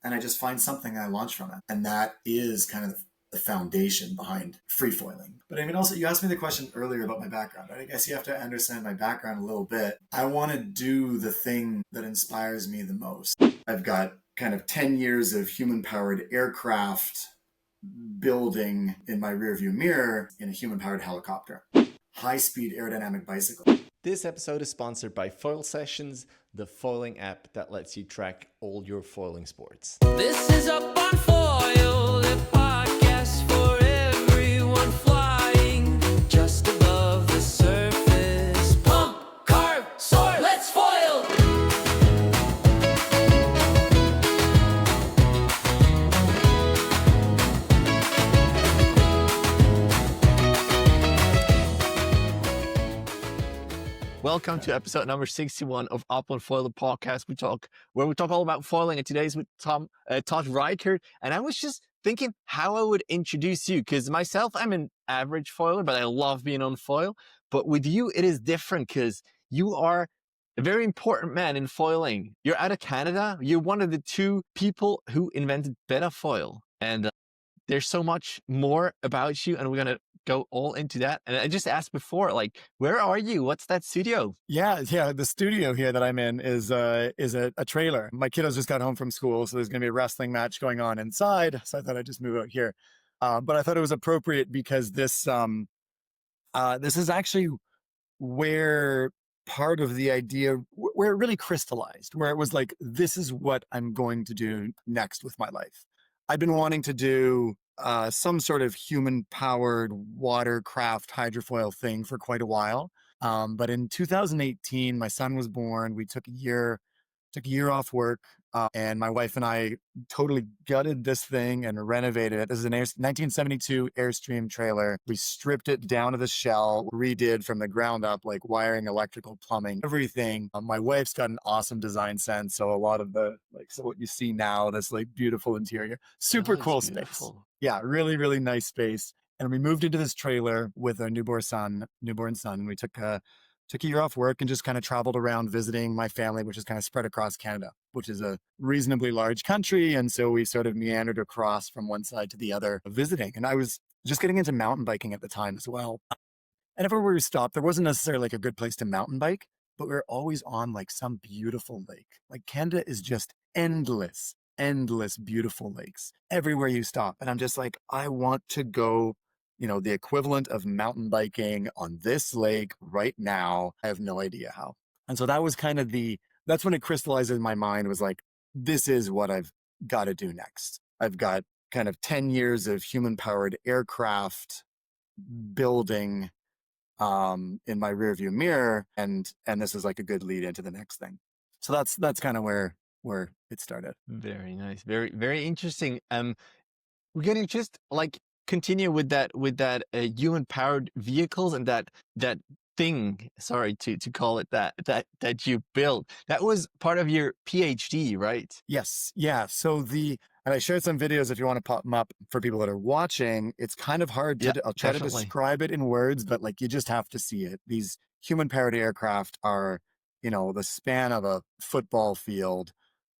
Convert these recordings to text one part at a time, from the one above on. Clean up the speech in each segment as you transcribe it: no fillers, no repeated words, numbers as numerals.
and I just find something I launch from it. And that is kind of the foundation behind freefoiling. But I mean, also, you asked me the question earlier about my background. I guess you have to understand my background a little bit. I want to do the thing that inspires me the most. I've got kind of 10 years of human-powered aircraft building in my rearview mirror in a human-powered helicopter. High-speed aerodynamic bicycle. This episode is sponsored by Foilsessions, the foiling app that lets you track all your foiling sports. This is Up on Foil, the podcast for everyone flying just above the surface. Pump, carve, soar, let's foil! Welcome to episode number 61 of Up on Foil, the podcast where we talk all about foiling. And today's with Todd Reichert. And I was just thinking how I would introduce you, because myself, I'm an average foiler, but I love being on foil. But with you, it is different because you are a very important man in foiling. You're out of Canada. You're one of the two people who invented Betafoil. And there's so much more about you, and we're going to go all into that. And I just asked before, like, where are you? What's that studio? Yeah. The studio here that I'm in is a trailer. My kiddos just got home from school, so there's going to be a wrestling match going on inside. So I thought I'd just move out here. But I thought it was appropriate because this is actually where part of the idea, where it really crystallized, where it was like, this is what I'm going to do next with my life. I've been wanting to do some sort of human-powered watercraft hydrofoil thing for quite a while. But in 2018, my son was born. We took a year off work, and my wife and I totally gutted this thing and renovated it. This is an 1972 Airstream trailer. We stripped it down to the shell, redid from the ground up, like wiring, electrical, plumbing, everything. My wife's got an awesome design sense. So a lot of so what you see now, this like beautiful interior, super cool space. Yeah, really, really nice space. And we moved into this trailer with a newborn son. We took a year off work and just kind of traveled around visiting my family, which is kind of spread across Canada, which is a reasonably large country. And so we sort of meandered across from one side to the other visiting. And I was just getting into mountain biking at the time as well. And everywhere we stopped, there wasn't necessarily like a good place to mountain bike, but we were always on like some beautiful lake. Like Canada is just endless, beautiful lakes everywhere you stop. And I'm just like, I want to go, the equivalent of mountain biking on this lake right now. I have no idea how. And so that was kind of that's when it crystallized in my mind, was like, this is what I've got to do next. I've got kind of 10 years of human-powered aircraft building in my rearview mirror. And this is like a good lead into the next thing. So that's kind of where it started. Very nice. Very, very interesting. We're going to just like continue with that human powered vehicles and that thing, sorry to call it that you built. That was part of your PhD, right? Yes. Yeah. So and I shared some videos if you want to pop them up for people that are watching. It's kind of hard I'll try to describe it in words, but like you just have to see it. These human powered aircraft are, the span of a football field.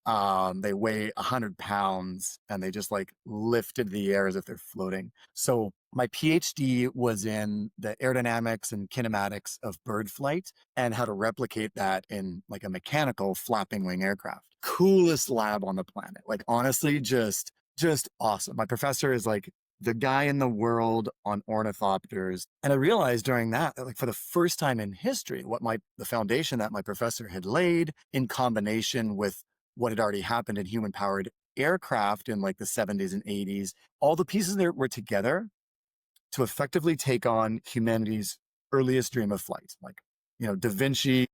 They weigh 100 pounds and they just like lift into the air as if they're floating. So my PhD was in the aerodynamics and kinematics of bird flight and how to replicate that in like a mechanical flapping wing aircraft. Coolest lab on the planet. Like honestly, just awesome. My professor is like the guy in the world on ornithopters. And I realized during that, like for the first time in history, the foundation that my professor had laid in combination with what had already happened in human-powered aircraft in like the 70s and 80s, all the pieces there were together to effectively take on humanity's earliest dream of flight. Like, Da Vinci,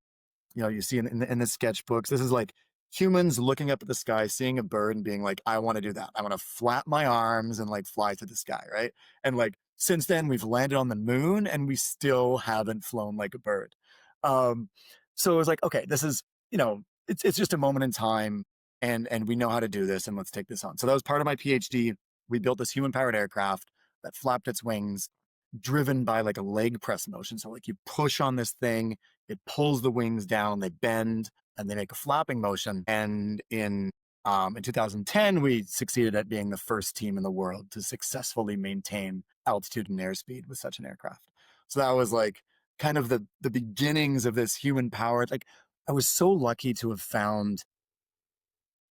you see in the sketchbooks, this is like humans looking up at the sky, seeing a bird and being like, I want to do that. I want to flap my arms and like fly through the sky, right? And like, since then we've landed on the moon and we still haven't flown like a bird. So it was like, okay, this is, it's just a moment in time and we know how to do this and let's take this on. So that was part of my PhD. We built this human-powered aircraft that flapped its wings, driven by like a leg press motion. So like you push on this thing, it pulls the wings down, they bend, and they make a flapping motion. And in In 2010, we succeeded at being the first team in the world to successfully maintain altitude and airspeed with such an aircraft. So that was like kind of the beginnings of this human powered. Like I was so lucky to have found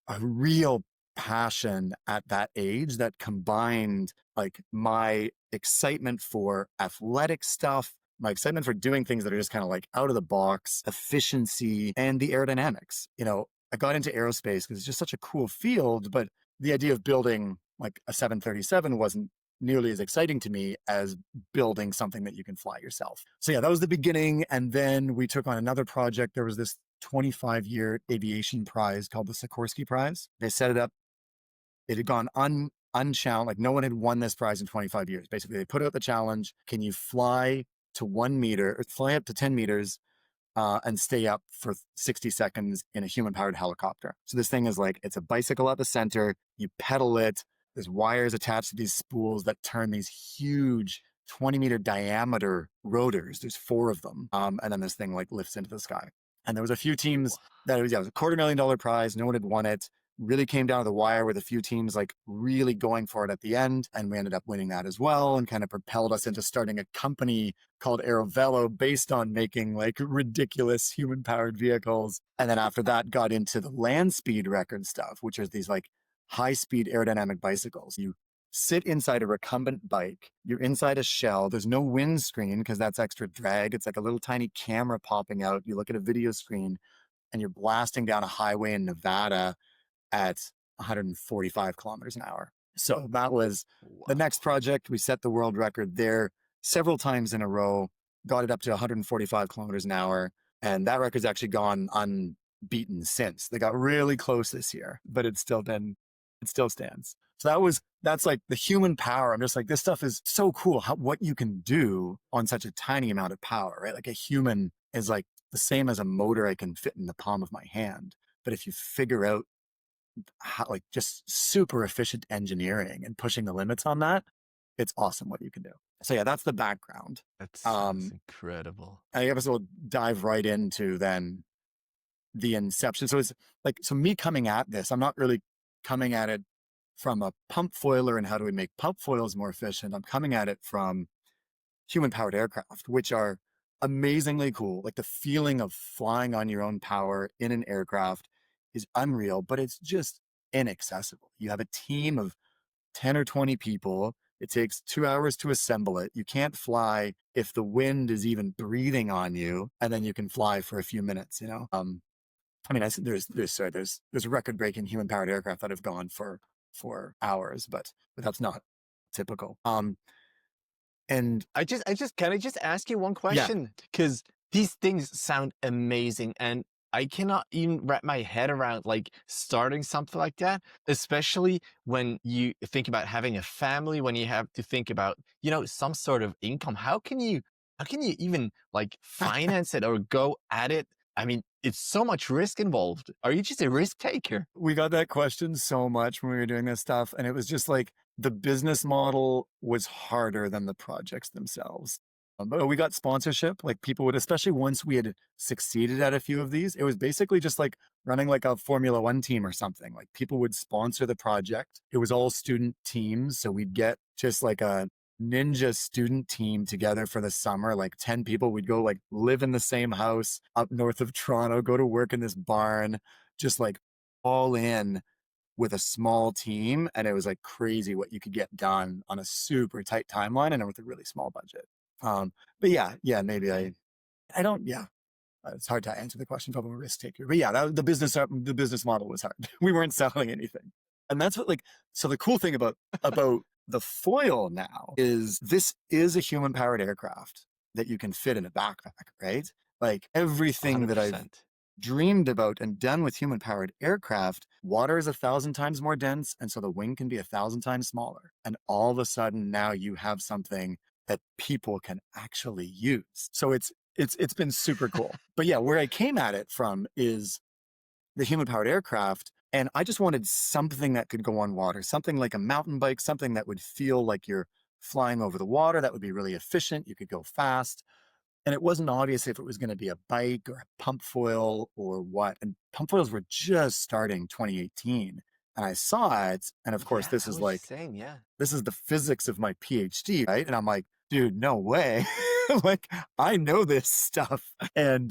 a real passion at that age that combined like my excitement for athletic stuff, my excitement for doing things that are just kind of like out of the box, efficiency, and the aerodynamics. I got into aerospace because it's just such a cool field, but the idea of building like a 737 wasn't nearly as exciting to me as building something that you can fly yourself. So yeah, that was the beginning. And then we took on another project. There was this 25-year aviation prize called the Sikorsky Prize. They set it up. It had gone unchallenged. Like no one had won this prize in 25 years. Basically, they put out the challenge. Can you fly to 1 meter or fly up to 10 meters and stay up for 60 seconds in a human-powered helicopter? So this thing is like, it's a bicycle at the center. You pedal it. There's wires attached to these spools that turn these huge 20-meter diameter rotors. There's 4 of them. And then this thing like lifts into the sky. And there was a few teams that it was a $250,000 prize. No one had won it. Really came down to the wire with a few teams like really going for it at the end. And we ended up winning that as well, and kind of propelled us into starting a company called Aerovelo based on making like ridiculous human powered vehicles. And then after that got into the land speed record stuff, which is these like high speed aerodynamic bicycles. You sit inside a recumbent bike. You're inside a shell. There's no windscreen because that's extra drag. It's like a little tiny camera popping out. You look at a video screen and you're blasting down a highway in Nevada at 145 kilometers an hour. So that was the next project. We set the world record there several times in a row, got it up to 145 kilometers an hour. And that record's actually gone unbeaten since. They got really close this year, but it still stands. So that's like the human power. I'm just like, this stuff is so cool. What you can do on such a tiny amount of power, right? Like a human is like the same as a motor I can fit in the palm of my hand. But if you figure out how, like just super efficient engineering and pushing the limits on that, it's awesome what you can do. So yeah, that's the background. That's incredible. I guess we'll dive right into then the inception. So it's like, so me coming at this, I'm not really coming at it from a pump foiler and how do we make pump foils more efficient. I'm coming at it from human powered aircraft, which are amazingly cool. Like the feeling of flying on your own power in an aircraft is unreal, but it's just inaccessible. You have a team of 10 or 20 people. It takes 2 hours to assemble it. You can't fly if the wind is even breathing on you, and then you can fly for a few minutes, I mean, there's record-breaking human-powered aircraft that have gone for hours, but that's not typical. And Can I just ask you one question? Because these things sound amazing, and I cannot even wrap my head around like starting something like that, especially when you think about having a family, when you have to think about, some sort of income. How can you even like finance it or go at it? I mean, it's so much risk involved. Are you just a risk taker? We got that question so much when we were doing this stuff. And it was just like the business model was harder than the projects themselves. But we got sponsorship. Like people would, especially once we had succeeded at a few of these, it was basically just like running like a Formula One team or something. Like people would sponsor the project. It was all student teams. So we'd get just like a ninja student team together for the summer, like 10 people. We'd go like live in the same house up north of Toronto, go to work in this barn, just like all in with a small team. And it was like crazy what you could get done on a super tight timeline and with a really small budget. But yeah, maybe I don't, it's hard to answer the question from a risk taker, but yeah, the business model was hard. We weren't selling anything. And that's what so the cool thing about the foil now is this is a human powered aircraft that you can fit in a backpack, right? Like everything 100%. That I've dreamed about and done with human powered aircraft, water is 1,000 times more dense. And so the wing can be 1,000 times smaller. And all of a sudden now you have something that people can actually use. So it's been super cool. But yeah, where I came at it from is the human powered aircraft. And I just wanted something that could go on water, something like a mountain bike, something that would feel like you're flying over the water, that would be really efficient. You could go fast. And it wasn't obvious if it was going to be a bike or a pump foil or what. And pump foils were just starting 2018. And I saw it. And of course, Yeah, this I is was like, saying, yeah. this is the physics of my PhD, right? And I'm like, dude, no way. Like, I know this stuff. And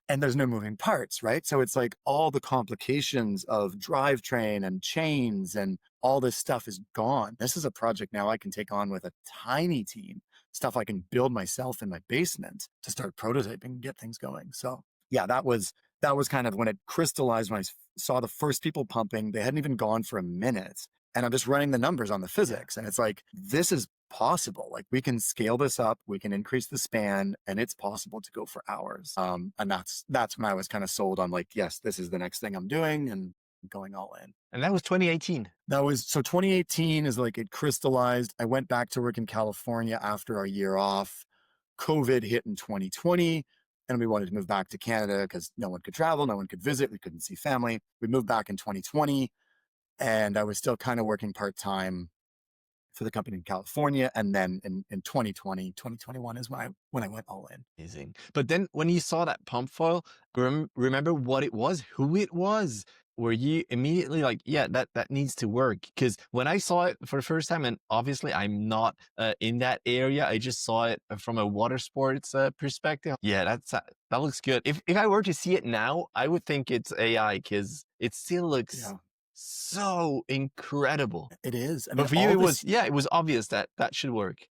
there's no moving parts, right? So it's like all the complications of drivetrain and chains and all this stuff is gone. This is a project now I can take on with a tiny team, stuff I can build myself in my basement to start prototyping and get things going. So yeah, that was kind of when it crystallized, when I saw the first people pumping. They hadn't even gone for a minute. And I'm just running the numbers on the physics. And it's like, this is possible. Like, we can scale this up, we can increase the span, and it's possible to go for hours. And that's when I was kind of sold on like, yes, this is the next thing I'm doing and going all in. And that was 2018. So 2018 is like it crystallized. I went back to work in California after a year off. COVID hit in 2020. And we wanted to move back to Canada because no one could travel, no one could visit, we couldn't see family. We moved back in 2020. And I was still kind of working part-time for the company in California. And then in 2020, 2021 is when I went all in. Amazing. But then when you saw that pump foil, remember what it was, who it was? Were you immediately like, yeah, that needs to work? Because when I saw it for the first time, and obviously I'm not in that area, I just saw it from a water sports perspective. Yeah, that looks good. If I were to see it now, I would think it's AI because it still looks so incredible. It is. I mean, But for you, it was obvious that should work.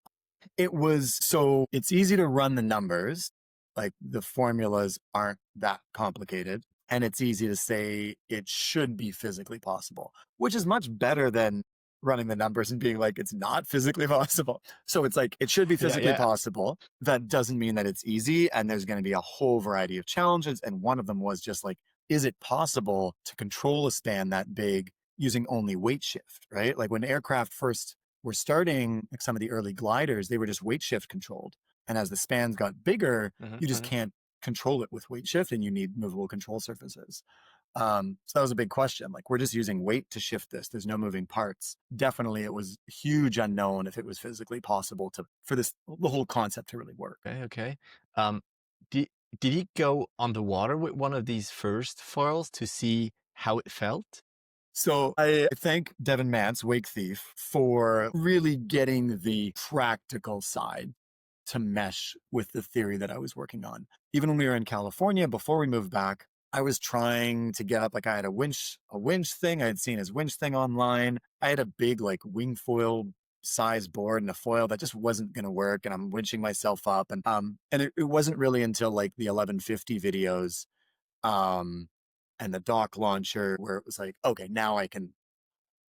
So it's easy to run the numbers. Like, the formulas aren't that complicated. And it's easy to say it should be physically possible, which is much better than running the numbers and being like, it's not physically possible. So it's like, it should be physically possible. That doesn't mean that it's easy. And there's going to be a whole variety of challenges. And one of them was just like, is it possible to control a span that big using only weight shift, right? Like, when aircraft first were starting, like some of the early gliders, they were just weight shift controlled. And as the spans got bigger, you just can't control it with weight shift, and you need movable control surfaces. So that was a big question. Like, we're just using weight to shift this. There's no moving parts. Definitely, it was a huge unknown if it was physically possible for the whole concept to really work. Okay. Did you go on the water with one of these first foils to see how it felt? So I thank Devin Mance, Wake Thief, for really getting the practical side to mesh with the theory that I was working on. Even when we were in California, before we moved back, I was trying to get up, like, I had a winch thing. I had seen his winch thing online. I had a big like wing foil size board and a foil that just wasn't going to work. And I'm winching myself up. And it wasn't really until like the 1150 videos, and the dock launcher where it was like, okay, now I can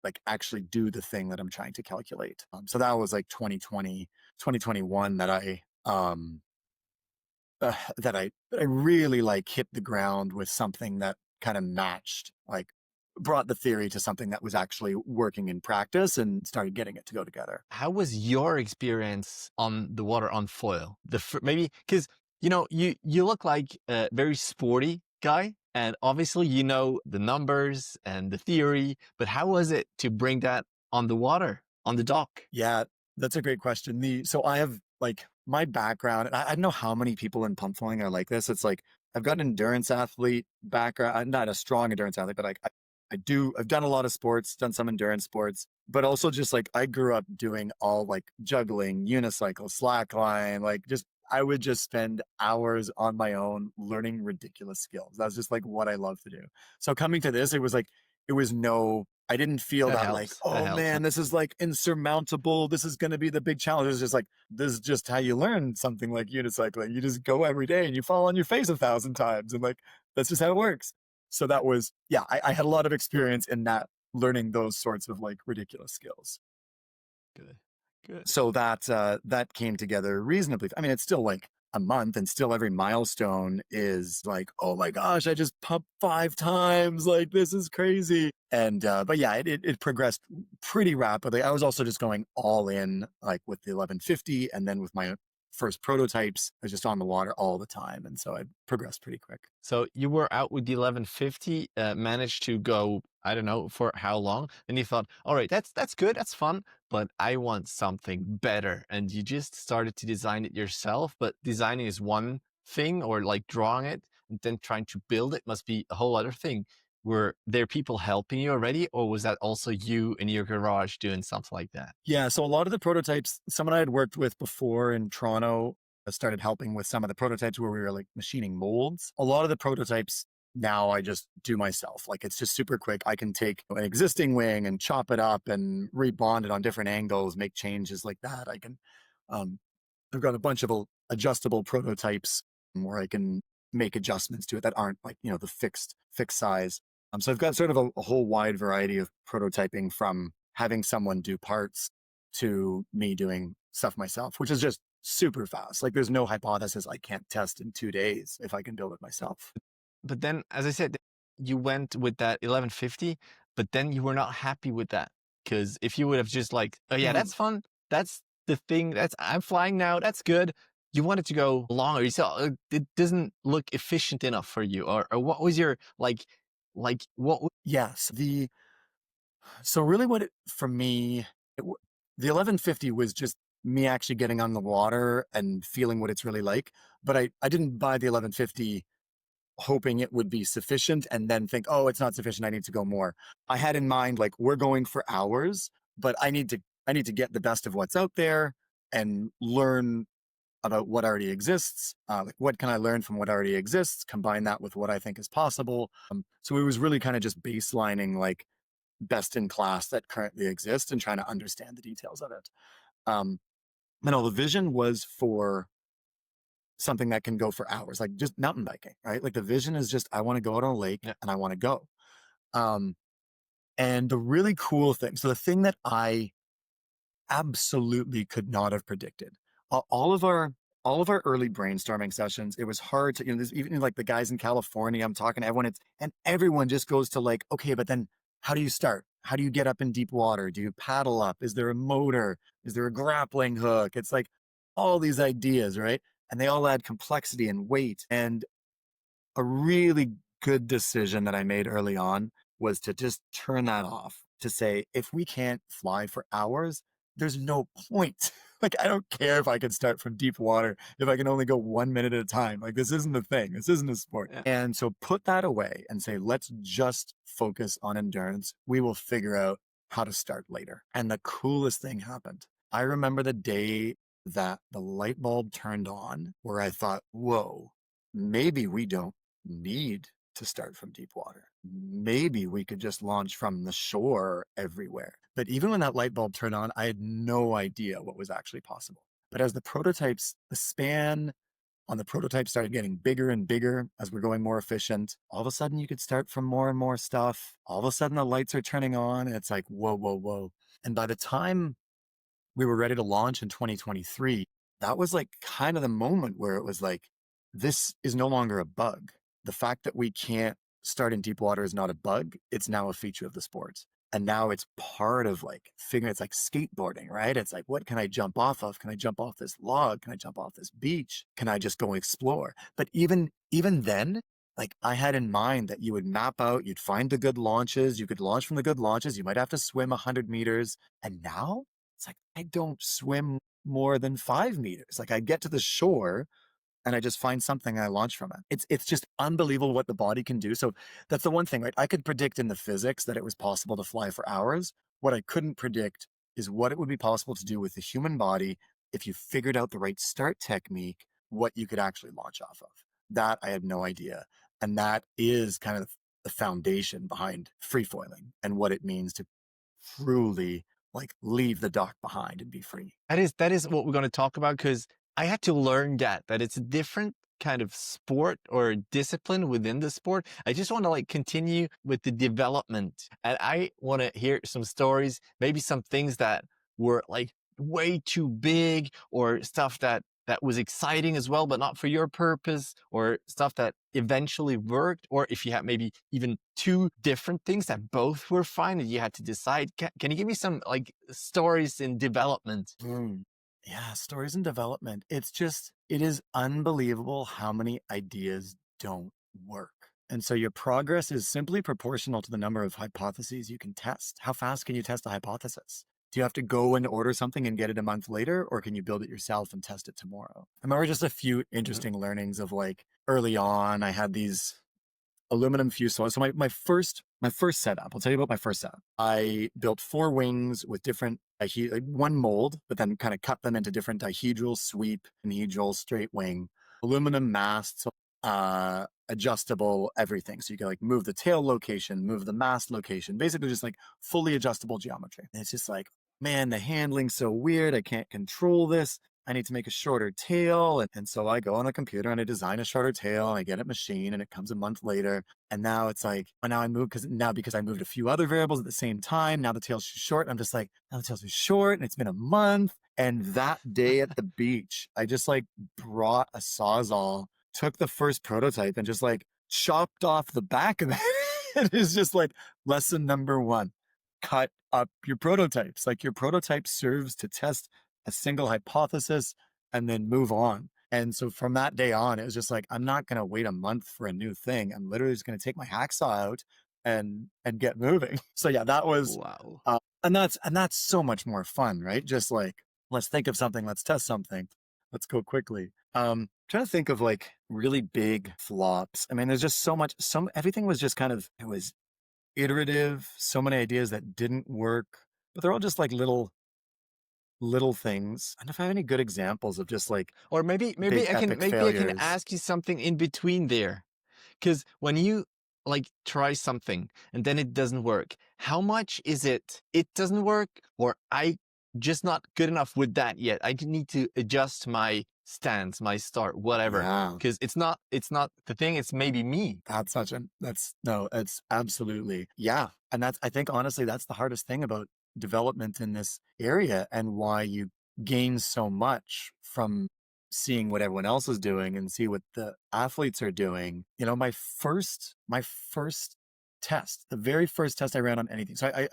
like actually do the thing that I'm trying to calculate. So that was like 2020, 2021 that I really like hit the ground with something that kind of matched, like brought the theory to something that was actually working in practice and started getting it to go together. How was your experience on the water on foil? Maybe because you look like a very sporty guy, and obviously you know the numbers and the theory, but how was it to bring that on the water, on the dock? Yeah, that's a great question. So I have like my background, and I don't know how many people in pump foiling are like this. It's like, I've got an endurance athlete background. I'm not a strong endurance athlete, but I've done a lot of sports, done some endurance sports, but also just like, I grew up doing all like juggling, unicycle, slackline, like I would just spend hours on my own learning ridiculous skills. That's just like what I love to do. So coming to this, I didn't feel that like, oh man, this is like insurmountable. This is going to be the big challenge. It's just like, this is just how you learn something like unicycling. You just go every day and you fall on your face 1,000 times. And like, that's just how it works. So that was, I had a lot of experience in that, learning those sorts of like ridiculous skills. Good. So that came together reasonably. I mean, it's still like a month, and still every milestone is like, oh my gosh, I just pumped 5 times. Like, this is crazy. And, but yeah, it progressed pretty rapidly. I was also just going all in, like with the 1150 and then with my first prototypes. I was just on the water all the time. And so I progressed pretty quick. So you were out with the 1150, managed to go, I don't know, for how long? And you thought, all right, that's good, that's fun, but I want something better. And you just started to design it yourself. But designing is one thing, or like drawing it and then trying to build it must be a whole other thing. Were there people helping you already, or was that also you in your garage doing something like that? Yeah. So a lot of the prototypes, someone I had worked with before in Toronto started helping with some of the prototypes where we were like machining molds. A lot of the prototypes now I just do myself. Like it's just super quick. I can take an existing wing and chop it up and rebond it on different angles, make changes like that. I can, I've got a bunch of adjustable prototypes where I can make adjustments to it that aren't like, the fixed size. So I've got sort of a whole wide variety of prototyping, from having someone do parts to me doing stuff myself, which is just super fast. Like there's no hypothesis I can't test in 2 days if I can build it myself. But then, as I said, you went with that 1150, but then you were not happy with that. Because if you would have just like, oh yeah, that's fun. That's the thing. I'm flying now. That's good. You wanted to go longer. You said it doesn't look efficient enough for you, or what was your what? Yes. So really for me, the 1150 was just me actually getting on the water and feeling what it's really like. But I didn't buy the 1150 hoping it would be sufficient and then think, oh, it's not sufficient, I need to go more. I had in mind, like, we're going for hours, but I need to get the best of what's out there and learn about what already exists. Like, what can I learn from what already exists? Combine that with what I think is possible. So it was really kind of just baselining, like, best in class that currently exists and trying to understand the details of it. The vision was for something that can go for hours, like just mountain biking, right? Like the vision is just, I want to go out on a lake and I want to go. And the really cool thing, so the thing that I absolutely could not have predicted, all of our early brainstorming sessions, it was hard to, there's even like the guys in California, I'm talking to everyone, and everyone just goes to like, okay, but then how do you start? How do you get up in deep water? Do you paddle up? Is there a motor? Is there a grappling hook? It's like all these ideas, right? And they all add complexity and weight. And a really good decision that I made early on was to just turn that off, to say, if we can't fly for hours, there's no point. Like, I don't care if I can start from deep water, if I can only go 1 minute at a time. Like, this isn't a thing. This isn't a sport. Yeah. And so put that away and say, let's just focus on endurance. We will figure out how to start later. And the coolest thing happened. I remember the day that the light bulb turned on, where I thought, whoa, maybe we don't need to start from deep water. Maybe we could just launch from the shore everywhere. But even when that light bulb turned on, I had no idea what was actually possible. But as the span on the prototype started getting bigger and bigger as we're going more efficient, all of a sudden you could start from more and more stuff. All of a sudden the lights are turning on and it's like, whoa, whoa, whoa. And by the time we were ready to launch in 2023, that was like kind of the moment where it was like, this is no longer a bug. The fact that we can't start in deep water is not a bug. It's now a feature of the sport. And now it's part of like figuring, it's like skateboarding, right? It's like, what can I jump off of? Can I jump off this log? Can I jump off this beach? Can I just go explore? But even then, like I had in mind that you would map out, you'd find the good launches, you could launch from the good launches, you might have to swim 100 meters. And now it's like, I don't swim more than 5 meters. Like I get to the shore and I just find something and I launch from it. It's just unbelievable what the body can do. So that's the one thing, right? I could predict in the physics that it was possible to fly for hours. What I couldn't predict is what it would be possible to do with the human body if you figured out the right start technique, what you could actually launch off of. That I had no idea. And that is kind of the foundation behind freefoiling and what it means to truly like leave the dock behind and be free. That is what we're going to talk about, because I had to learn that it's a different kind of sport or discipline within the sport. I just want to like continue with the development, and I want to hear some stories, maybe some things that were like way too big, or stuff that was exciting as well, but not for your purpose, or stuff that eventually worked, or if you had maybe even two different things that both were fine and you had to decide. Can you give me some like stories in development? Yeah, stories and development. It is unbelievable how many ideas don't work. And so your progress is simply proportional to the number of hypotheses you can test. How fast can you test a hypothesis? Do you have to go and order something and get it a month later, or can you build it yourself and test it tomorrow? I remember just a few interesting learnings of like early on, I had these aluminum fuselage. So my first setup, I'll tell you about my first setup. I built 4 wings with different like one mold, but then kind of cut them into different dihedral, sweep, anhedral, straight wing, aluminum mast, so, adjustable everything. So you can like move the tail location, move the mast location, basically just like fully adjustable geometry. And it's just like, man, the handling's so weird. I can't control this. I need to make a shorter tail. And so I go on a computer and I design a shorter tail and I get it machined and it comes a month later. And now it's like, well, now I move because I moved a few other variables at the same time. Now the tail's too short. I'm just like, now the tail's too short and it's been a month. And that day at the beach, I just like brought a Sawzall, took the first prototype and just like chopped off the back of it. It is just like lesson number 1. Cut up your prototypes. Like your prototype serves to test a single hypothesis and then move on. And so from that day on, it was just like, I'm not going to wait a month for a new thing. I'm literally just going to take my hacksaw out and get moving. So yeah, that was, Wow. and that's so much more fun, right? Just like, let's think of something, let's test something, let's go quickly. Trying to think of like really big flops. I mean, there's just so much, everything was just kind of, it was iterative, so many ideas that didn't work, but they're all just like little things. And if I have any good examples of just like Or maybe big I can epic maybe I can failures. ask you something in between there. Because when you like try something and then it doesn't work, how much is it doesn't work, or I just not good enough with that yet? I need to adjust my stance, my start, whatever. Yeah, Because it's not the thing, it's maybe me. it's absolutely, yeah. And I think honestly, that's the hardest thing about development in this area and why you gain so much from seeing what everyone else is doing and see what the athletes are doing. You know, my first test, the very first test I ran on anything. So I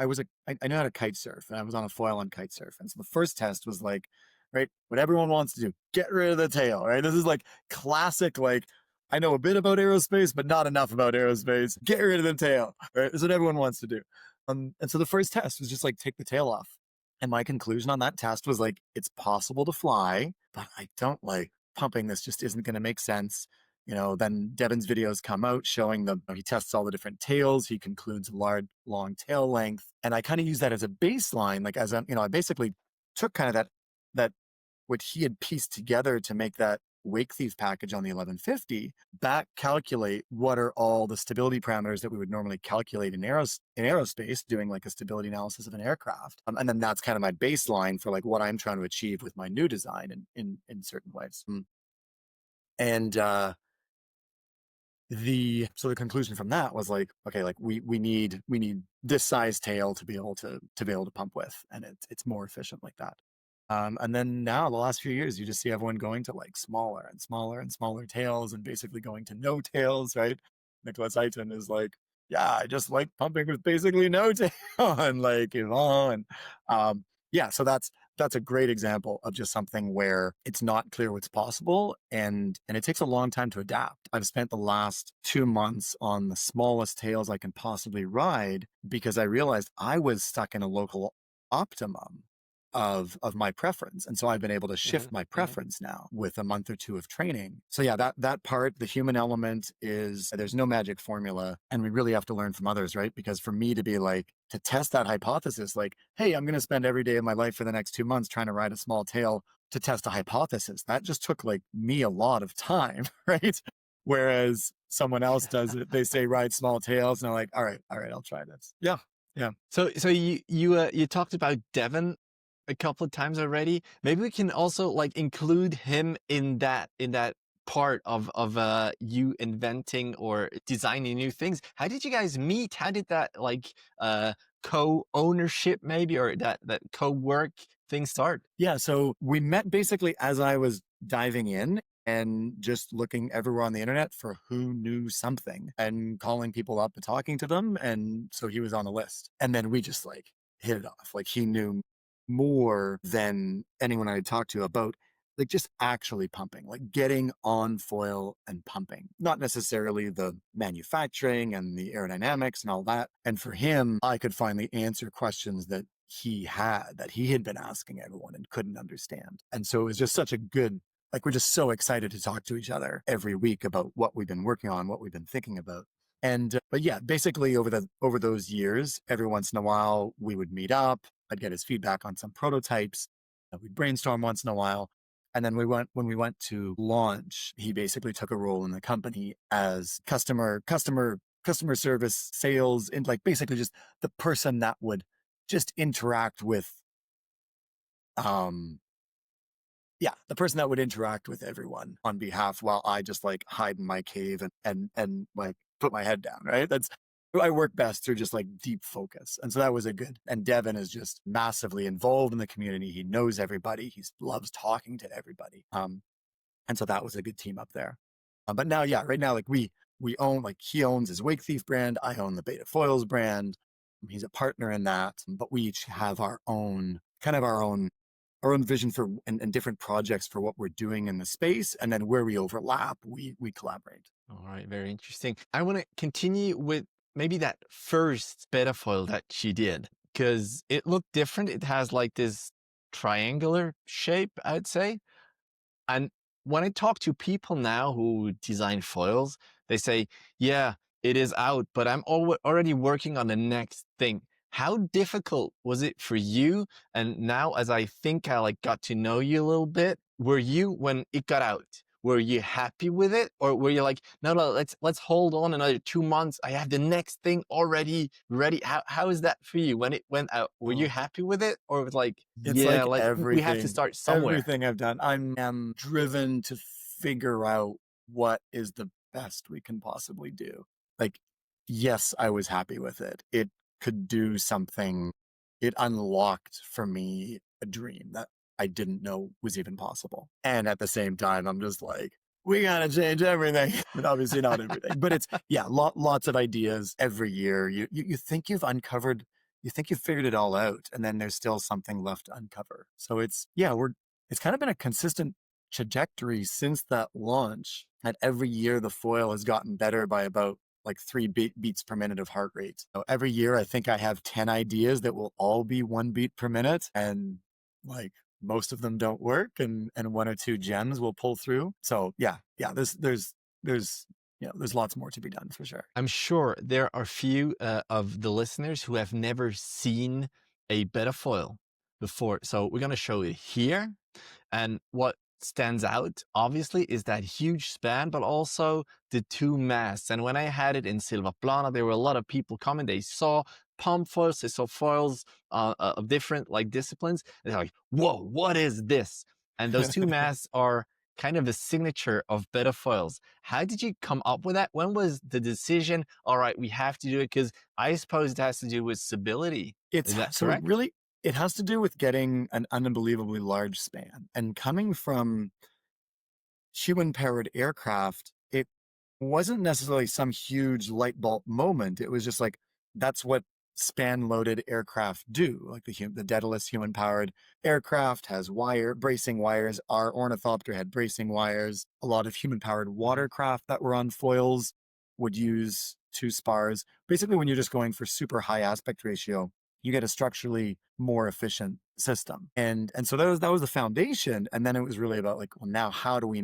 know how to kite surf and I was on a foil on kite surf. And so the first test was like, right, what everyone wants to do, get rid of the tail, right? This is like classic, like, I know a bit about aerospace, but not enough about aerospace. Get rid of the tail, right? That's what everyone wants to do. And so the first test was just like, take the tail off. And my conclusion on that test was like, it's possible to fly, but I don't like pumping. This just isn't going to make sense. You know, then Devin's videos come out showing he tests all the different tails. He concludes long tail length. And I kind of use that as a baseline, like I basically took kind of that what he had pieced together to make that Wake Thief package on the 1150, back calculate what are all the stability parameters that we would normally calculate in aerospace, doing like a stability analysis of an aircraft. And then that's kind of my baseline for like what I'm trying to achieve with my new design in certain ways. And the conclusion from that was like, okay, like we need this size tail to be able to pump with, and it's more efficient like that. And then now the last few years, you just see everyone going to like smaller and smaller and smaller tails and basically going to no tails, right? Nicholas Aiton is like, yeah, I just like pumping with basically no tail and like, yeah, so that's a great example of just something where it's not clear what's possible and it takes a long time to adapt. I've spent the last 2 months on the smallest tails I can possibly ride because I realized I was stuck in a local optimum of my preference. And so I've been able to shift my preference now with a month or 2 of training. So yeah, that part, the human element is there's no magic formula and we really have to learn from others, right? Because for me to be like, to test that hypothesis, like, hey, I'm going to spend every day of my life for the next 2 months trying to ride a small tail to test a hypothesis. That just took like me a lot of time, right? Whereas someone else does it, they say ride small tails and I'm like, all right, I'll try this. Yeah. Yeah. So you talked about Devin a couple of times already. Maybe we can also like include him in that part of you inventing or designing new things. How did you guys meet? How did that like co-ownership maybe, or that co-work thing start? Yeah, so we met basically as I was diving in and just looking everywhere on the internet for who knew something and calling people up and talking to them. And so he was on the list. And then we just like hit it off. Like he knew more than anyone I had talked to about like just actually pumping, like getting on foil and pumping, not necessarily the manufacturing and the aerodynamics and all that. And for him, I could finally answer questions that he had been asking everyone and couldn't understand. And so it was just such a good, like, we're just so excited to talk to each other every week about what we've been working on, what we've been thinking about. And, but yeah, basically over those years, every once in a while we would meet up. I'd get his feedback on some prototypes. We'd brainstorm once in a while. And then when we went to launch, he basically took a role in the company as customer service, sales, and like basically just the person that would just interact with, the person that would interact with everyone on behalf while I just like hide in my cave and like put my head down, right? I work best through just like deep focus. And so that was a good, and Devin is just massively involved in the community. He knows everybody. He loves talking to everybody. And so that was a good team up there. But now, yeah, right now, like we own, like he owns his Wake Thief brand. I own the Betafoils brand. He's a partner in that, but we each have our own vision for and different projects for what we're doing in the space. And then where we overlap, we collaborate. All right, very interesting. I want to continue with maybe that first Betafoil that she did, because it looked different. It has like this triangular shape, I'd say. And when I talk to people now who design foils, they say, yeah, it is out, but I'm already working on the next thing. How difficult was it for you? And now as I think I like got to know you a little bit, were you, when it got out, were you happy with it? Or were you like, no, let's hold on another 2 months. I have the next thing already ready. How is that for you when it went out? Were you happy with it? Or was like, it's yeah, like we have to start somewhere. Everything I've done, I'm driven to figure out what is the best we can possibly do. Like, yes, I was happy with it. It could do something. It unlocked for me a dream that I didn't know was even possible. And at the same time, I'm just like, we gotta change everything. But obviously not everything. But it's, yeah, lots of ideas every year. You think you've uncovered, you think you've figured it all out, and then there's still something left to uncover. So it's kind of been a consistent trajectory since that launch. And every year the foil has gotten better by about like 3 beats per minute of heart rate. So every year I think I have 10 ideas that will all be 1 beat per minute, and like most of them don't work, and 1 or 2 gems will pull through. So yeah, there's lots more to be done for sure. I'm sure there are few of the listeners who have never seen a Betafoil before. So we're going to show it here. And what stands out, obviously, is that huge span, but also the 2 masts. And when I had it in Silva Plana, there were a lot of people coming. They saw pump foils, they saw foils of different like disciplines. And they're like, whoa, what is this? And those 2 masts are kind of the signature of Betafoils. How did you come up with that? When was the decision, all right, we have to do it? Because I suppose it has to do with stability. Is that correct? It has to do with getting an unbelievably large span. And coming from human-powered aircraft, it wasn't necessarily some huge light bulb moment. It was just like, that's what span-loaded aircraft do. Like the Daedalus human-powered aircraft has bracing wires. Our Ornithopter had bracing wires. A lot of human-powered watercraft that were on foils would use 2 spars. Basically, when you're just going for super high aspect ratio, you get a structurally more efficient system. And so that was the foundation. And then it was really about like, well, now how do we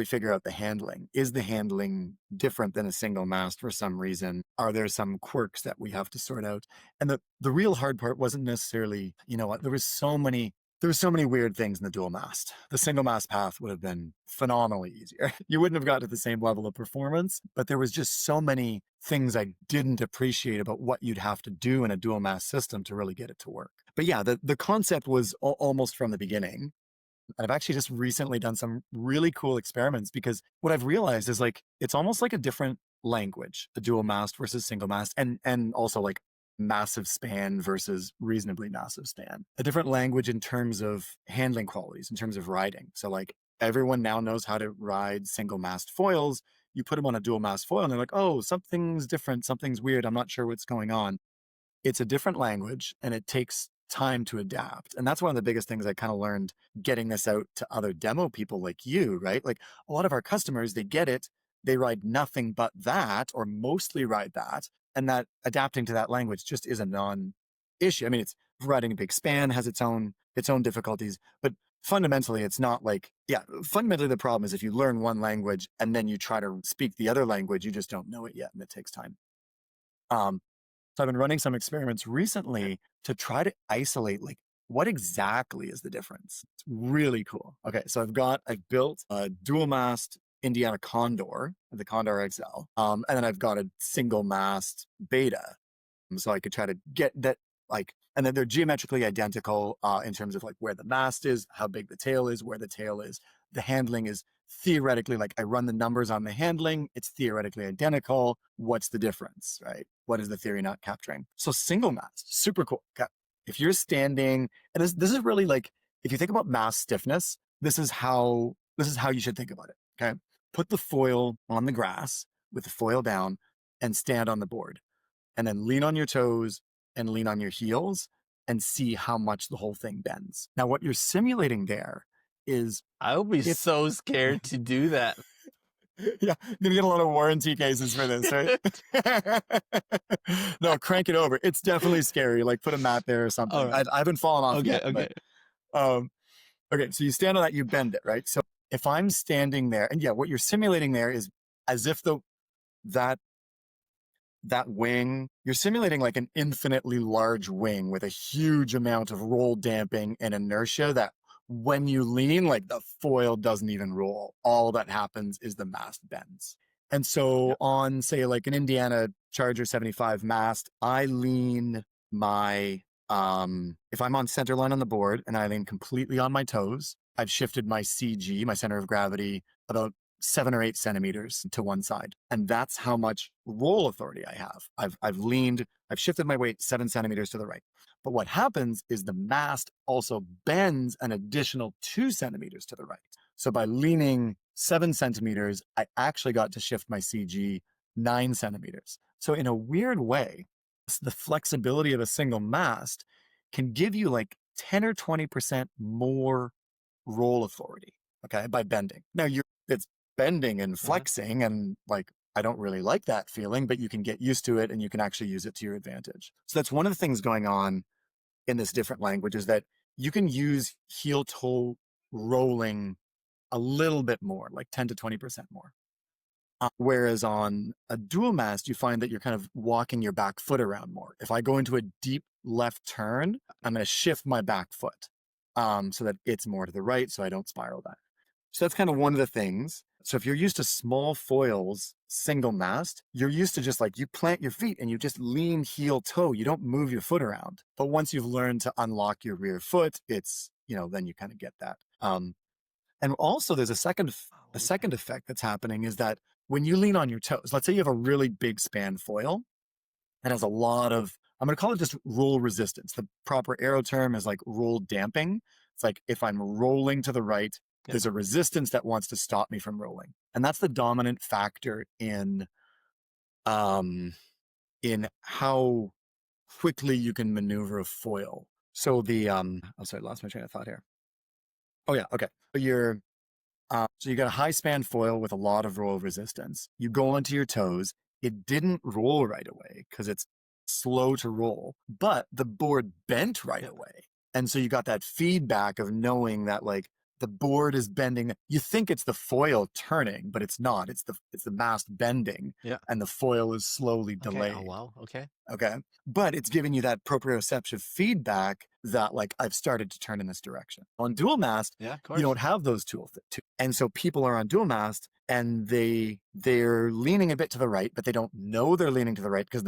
figure out the handling? Is the handling different than a single mast for some reason? Are there some quirks that we have to sort out? And the real hard part wasn't necessarily, you know what, there were so many weird things in the dual mast. The single mast path would have been phenomenally easier. You wouldn't have got to the same level of performance, but there was just so many things I didn't appreciate about what you'd have to do in a dual mast system to really get it to work. But yeah, the concept was almost from the beginning. And I've actually just recently done some really cool experiments, because what I've realized is like, it's almost like a different language, the dual mast versus single mast, and also like massive span versus reasonably massive span. A different language in terms of handling qualities, in terms of riding. So like everyone now knows how to ride single mast foils. You put them on a dual mast foil and they're like, oh, something's different, something's weird, I'm not sure what's going on. It's a different language, and it takes time to adapt. And that's one of the biggest things I kind of learned getting this out to other demo people like you, right? Like a lot of our customers, they get it, they ride nothing but that, or mostly ride that. And that adapting to that language just is a non-issue. I mean, it's riding a big span has its own difficulties, but fundamentally it's not like, fundamentally the problem is if you learn one language and then you try to speak the other language, you just don't know it yet and it takes time. So I've been running some experiments recently to try to isolate like what exactly is the difference. It's really cool. Okay, so I've built a dual mast Indiana Condor, the Condor XL, and then I've got a single mast Beta, so I could try to get that like, and then they're geometrically identical in terms of like where the mast is, how big the tail is, where the tail is. The handling is theoretically, like I run the numbers on the handling, it's theoretically identical. What's the difference, right? What is the theory not capturing? So single mast, super cool. Okay. If you're standing, and this is really like, if you think about mast stiffness, this is how you should think about it, okay? Put the foil on the grass with the foil down and stand on the board, and then lean on your toes and lean on your heels and see how much the whole thing bends. Now, what you're simulating there is... I would be so scared to do that. Yeah, you're gonna get a lot of warranty cases for this, right? No, crank it over. It's definitely scary. Like put a mat there or something. Right. I haven't fallen off Okay, yet. okay. But, okay, so you stand on that, you bend it, right? So if I'm standing there, and what you're simulating there is as if that wing, you're simulating like an infinitely large wing with a huge amount of roll damping and inertia that when you lean, like the foil doesn't even roll. All that happens is the mast bends. And so on, say, like an Indiana Charger 75 mast, I lean my, if I'm on center line on the board and I lean completely on my toes, I've shifted my CG, my center of gravity, about 7 or 8 centimeters to one side. And that's how much roll authority I have. I've shifted my weight 7 centimeters to the right. But what happens is the mast also bends an additional 2 centimeters to the right. So by leaning 7 centimeters, I actually got to shift my CG 9 centimeters. So in a weird way, the flexibility of a single mast can give you like 10 or 20% more roll authority, okay, by bending. Now it's bending and flexing, and like, I don't really like that feeling, but you can get used to it and you can actually use it to your advantage. So that's one of the things going on in this different language, is that you can use heel toe rolling a little bit more, like 10 to 20% more. Whereas on a dual mast, you find that you're kind of walking your back foot around more. If I go into a deep left turn, I'm going to shift my back foot so that it's more to the right, so I don't spiral back. So that's kind of one of the things. So if you're used to small foils, single mast, you're used to just like, you plant your feet and you just lean heel toe. You don't move your foot around. But once you've learned to unlock your rear foot, it's, then you kind of get that. And also there's a second effect that's happening, is that when you lean on your toes, let's say you have a really big span foil that has a lot of, I'm going to call it just roll resistance. The proper aero term is like roll damping. It's like if I'm rolling to the right, there's a resistance that wants to stop me from rolling. And that's the dominant factor in how quickly you can maneuver a foil. So the, sorry, I lost my train of thought here. Oh yeah, okay. So you got a high span foil with a lot of roll resistance. You go onto your toes. It didn't roll right away because it's slow to roll, but the board bent right away. And so you got that feedback of knowing that like the board is bending. You think it's the foil turning, but it's not. It's the mast bending, and the foil is slowly delayed. Oh, wow. Okay. Okay. But it's giving you that proprioceptive feedback that like I've started to turn in this direction. On dual mast, you don't have those tools. And so people are on dual mast and they're leaning a bit to the right, but they don't know they're leaning to the right because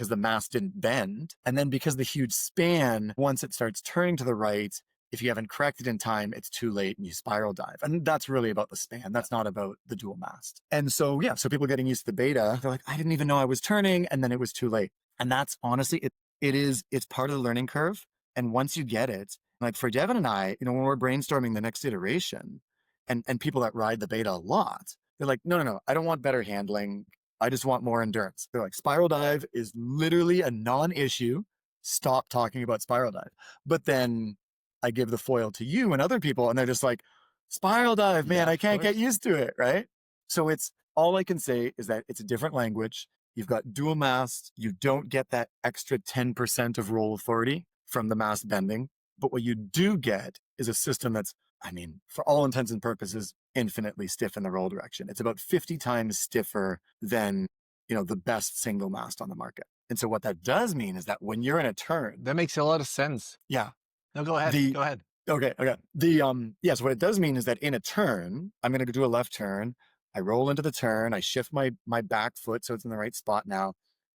the mast didn't bend. And then because the huge span, once it starts turning to the right, if you haven't corrected in time, it's too late and you spiral dive. And that's really about the span. That's not about the dual mast. And so, so people getting used to the Beta, they're like, I didn't even know I was turning, and then it was too late. And that's honestly, it's part of the learning curve. And once you get it, like for Devin and I, when we're brainstorming the next iteration, and people that ride the Beta a lot, they're like, no, I don't want better handling. I just want more endurance. They're like, spiral dive is literally a non-issue. stop talking about spiral dive. But then I give the foil to you and other people, and they're just like, spiral dive, man, Yeah, I of can't get course. used to it, right? So it's all I can say is that it's a different language. You've got dual mast. You don't get that extra 10% of roll authority from the mast bending. But what you do get is a system that's, I mean, for all intents and purposes, infinitely stiff in the roll direction. It's about 50 times stiffer than, the best single mast on the market. And so what that does mean is that when you're in a turn, That makes a lot of sense. yeah, No, go ahead. the Go ahead. okay. So what it does mean is that in a turn, I'm going to do a left turn. I roll into the turn. I shift my back foot so it's in the right spot now,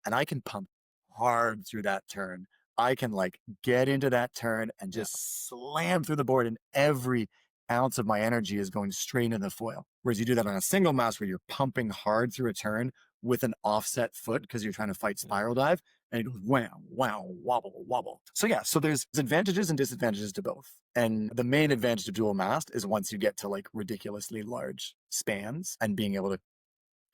and I can pump hard through that turn. I can like get into that turn and Yeah. just slam through the board, and every ounce of my energy is going straight into the foil. Whereas you do that on a single mast where you're pumping hard through a turn with an offset foot because you're trying to fight spiral dive, and it goes wow, wow, wobble, wobble. So yeah, so there's advantages and disadvantages to both. And the main advantage of dual mast is once you get to like ridiculously large spans and being able to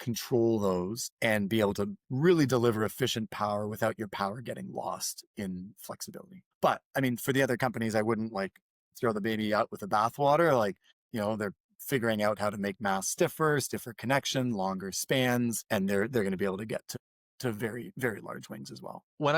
control those and be able to really deliver efficient power without your power getting lost in flexibility. But I mean, for the other companies, I wouldn't like throw the baby out with the bathwater. Like, they're figuring out how to make mast stiffer connection, longer spans, and they're going to be able to get to very, very large wings as well. When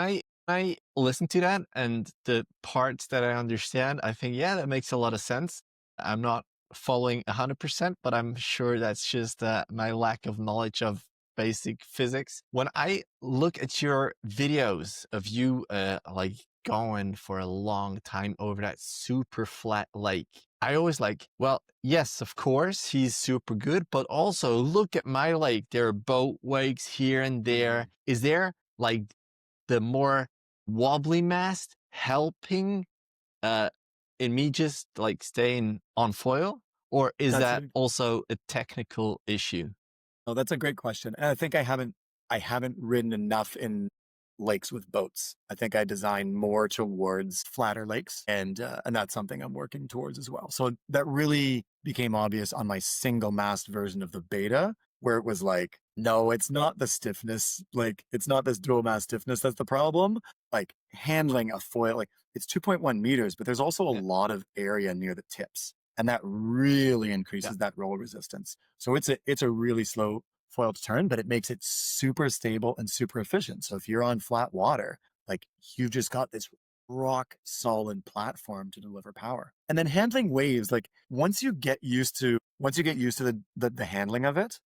I listen to that and the parts that I understand, I think, yeah, that makes a lot of sense. I'm not following 100%, but I'm sure that's just my lack of knowledge of basic physics. When I look at your videos of you like going for a long time over that super flat lake, I always like, well, yes, of course, he's super good, but also look at my lake. There are boat wakes here and there. Is there like the more wobbly mast helping in me just like staying on foil, or is that also a technical issue? Oh, that's a great question. And I think I haven't ridden enough in lakes with boats. I think I design more towards flatter lakes, and that's something I'm working towards as well. So that really became obvious on my single mast version of the beta, where it was like, no, it's not the stiffness, like it's not this dual mast stiffness that's the problem. Like handling a foil, like it's 2.1 meters, but there's also a lot of area near the tips, and that really increases that roll resistance. So it's a really slow foil to turn, but it makes it super stable and super efficient. So if you're on flat water, like you've just got this rock solid platform to deliver power. And then handling waves, like once you get used to the handling of it,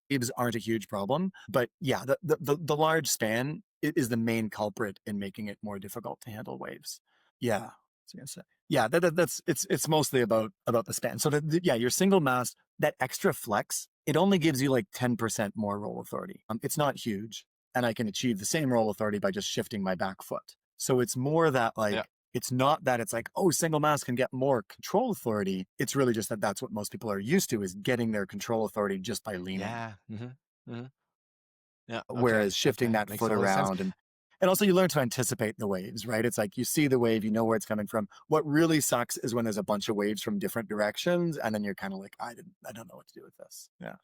waves aren't a huge problem. But yeah, the large span is the main culprit in making it more difficult to handle waves. Yeah. I was gonna say. Yeah, it's mostly about the span. So your single mast, that extra flex, it only gives you like 10% more roll authority. It's not huge, and I can achieve the same roll authority by just shifting my back foot. So it's more that like, it's not that it's like, oh, single mast can get more control authority. It's really just that that's what most people are used to, is getting their control authority just by leaning. Yeah. Yeah. Whereas shifting that foot around, and also you learn to anticipate the waves, right? It's like you see the wave, you know where it's coming from. What really sucks is when there's a bunch of waves from different directions, and then you're kind of like, I don't know what to do with this. Yeah.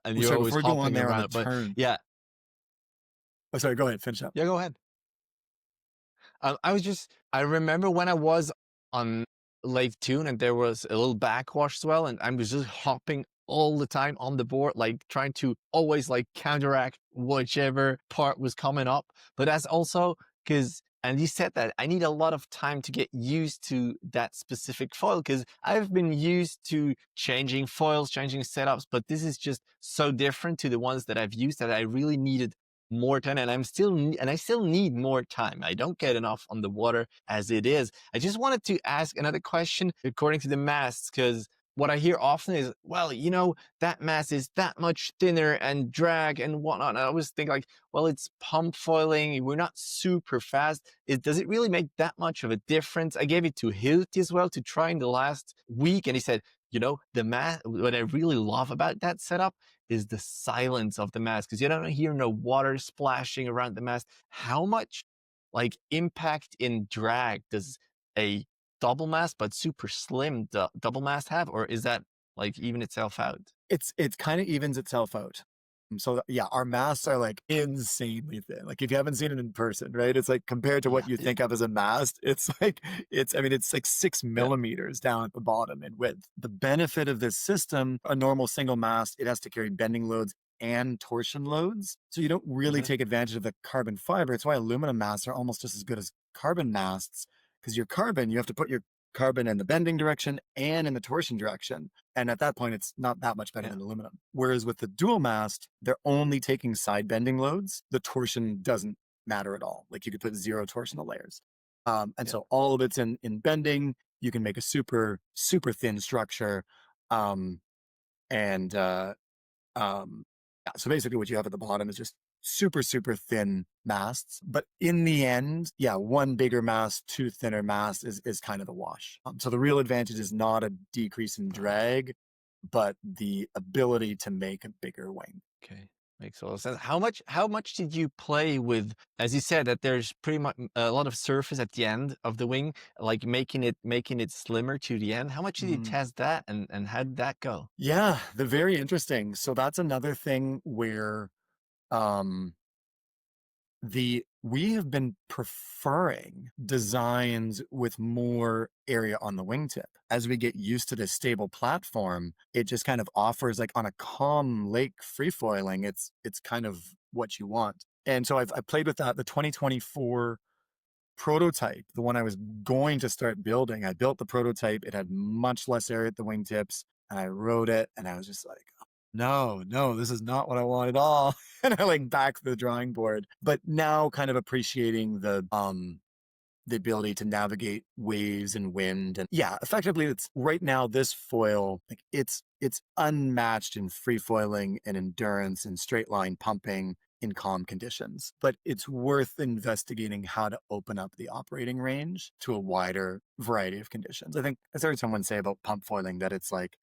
And you're always hopping around. But yeah. Oh, sorry. Go ahead. Finish up. Yeah, go ahead. I remember when I was on Lake Tune and there was a little backwash swell, and I was just hopping all the time on the board, like trying to always like counteract whichever part was coming up. But that's also because, and you said that I need a lot of time to get used to that specific foil, because I've been used to changing foils, changing setups, but this is just so different to the ones that I've used that I really needed more time, and I still need more time. I don't get enough on the water as it is. I just wanted to ask another question according to the masts, because what I hear often is, well, that mast is that much thinner and drag and whatnot. And I always think like, well, it's pump foiling. We're not super fast. Does it really make that much of a difference? I gave it to Hilti as well to try in the last week, and he said, the mast, what I really love about that setup is the silence of the mast, because you don't hear no water splashing around the mast. How much like impact in drag does a double mast but super slim double mast have, or is that like even itself out? It kind of evens itself out. So yeah, our masts are like insanely thin. Like if you haven't seen it in person, right? It's like compared to what you think of as a mast, it's like, I mean, it's like 6 millimeters down at the bottom in width. The benefit of this system, a normal single mast, it has to carry bending loads and torsion loads. So you don't really take advantage of the carbon fiber. It's why aluminum masts are almost just as good as carbon masts, because your carbon, you have to put your carbon in the bending direction and in the torsion direction. And at that point, it's not that much better than aluminum. Whereas with the dual mast, they're only taking side bending loads. The torsion doesn't matter at all. Like you could put 0 torsional layers. So all of it's in bending. You can make a super, super thin structure. So basically what you have at the bottom is just super, super thin masts. But in the end, one bigger mast, 2 thinner masts is kind of the wash. So the real advantage is not a decrease in drag, but the ability to make a bigger wing. Okay. Makes a lot of sense. How much did you play with, as you said, that there's pretty much a lot of surface at the end of the wing, like making it slimmer to the end? How much did you test that, and how did that go? Yeah, they're very interesting. So that's another thing where we have been preferring designs with more area on the wingtip. As we get used to this stable platform, it just kind of offers, like on a calm lake freefoiling, it's kind of what you want. And so I played with that. The 2024 prototype, the one I was going to start building, I built the prototype. It had much less area at the wingtips, and I rode it, and I was just like, no, this is not what I want at all. And I like back to the drawing board. But now kind of appreciating the ability to navigate waves and wind. And effectively it's right now this foil, like it's unmatched in free foiling and endurance and straight line pumping in calm conditions. But it's worth investigating how to open up the operating range to a wider variety of conditions. I think I heard someone say about pump foiling that it's like,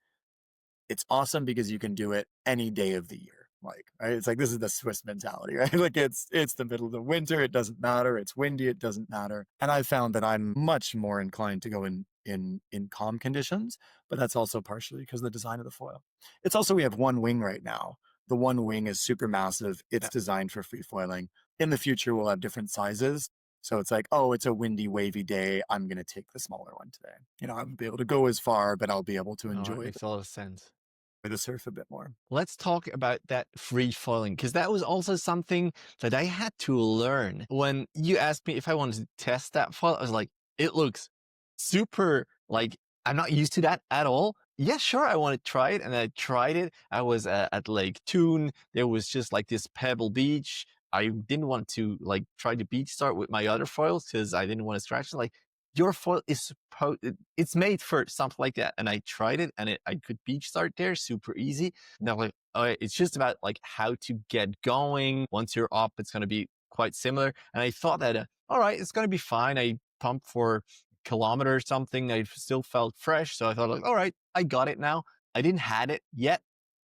it's awesome because you can do it any day of the year. Like, right? It's like, this is the Swiss mentality, right? Like it's the middle of the winter. It doesn't matter. It's windy. It doesn't matter. And I found that I'm much more inclined to go in calm conditions, but that's also partially because of the design of the foil. It's also, we have one wing right now. The one wing is super massive. It's designed for free foiling. In the future, we'll have different sizes. So it's like, oh, it's a windy, wavy day. I'm going to take the smaller one today. You know, I won't be able to go as far, but I'll be able to enjoy It makes a lot of sense. The surf a bit more. Let's talk about that free foiling, because that was also something that I had to learn. When you asked me if I wanted to test that foil, I was like, it looks super, like, I'm not used to that at all. Yeah, sure, I want to try it. And I tried it. I was at Lake Toon. There was just like this pebble beach. I didn't want to like try the beach start with my other foils because I didn't want to scratch it. Like, your foil is it's made for something like that. And I tried it, and I could beach start there super easy. And I'm like, all right, it's just about like how to get going. Once you're up, it's going to be quite similar. And I thought that, all right, it's going to be fine. I pumped for a kilometer or something. I still felt fresh. So I thought like, all right, I got it now. I didn't have it yet.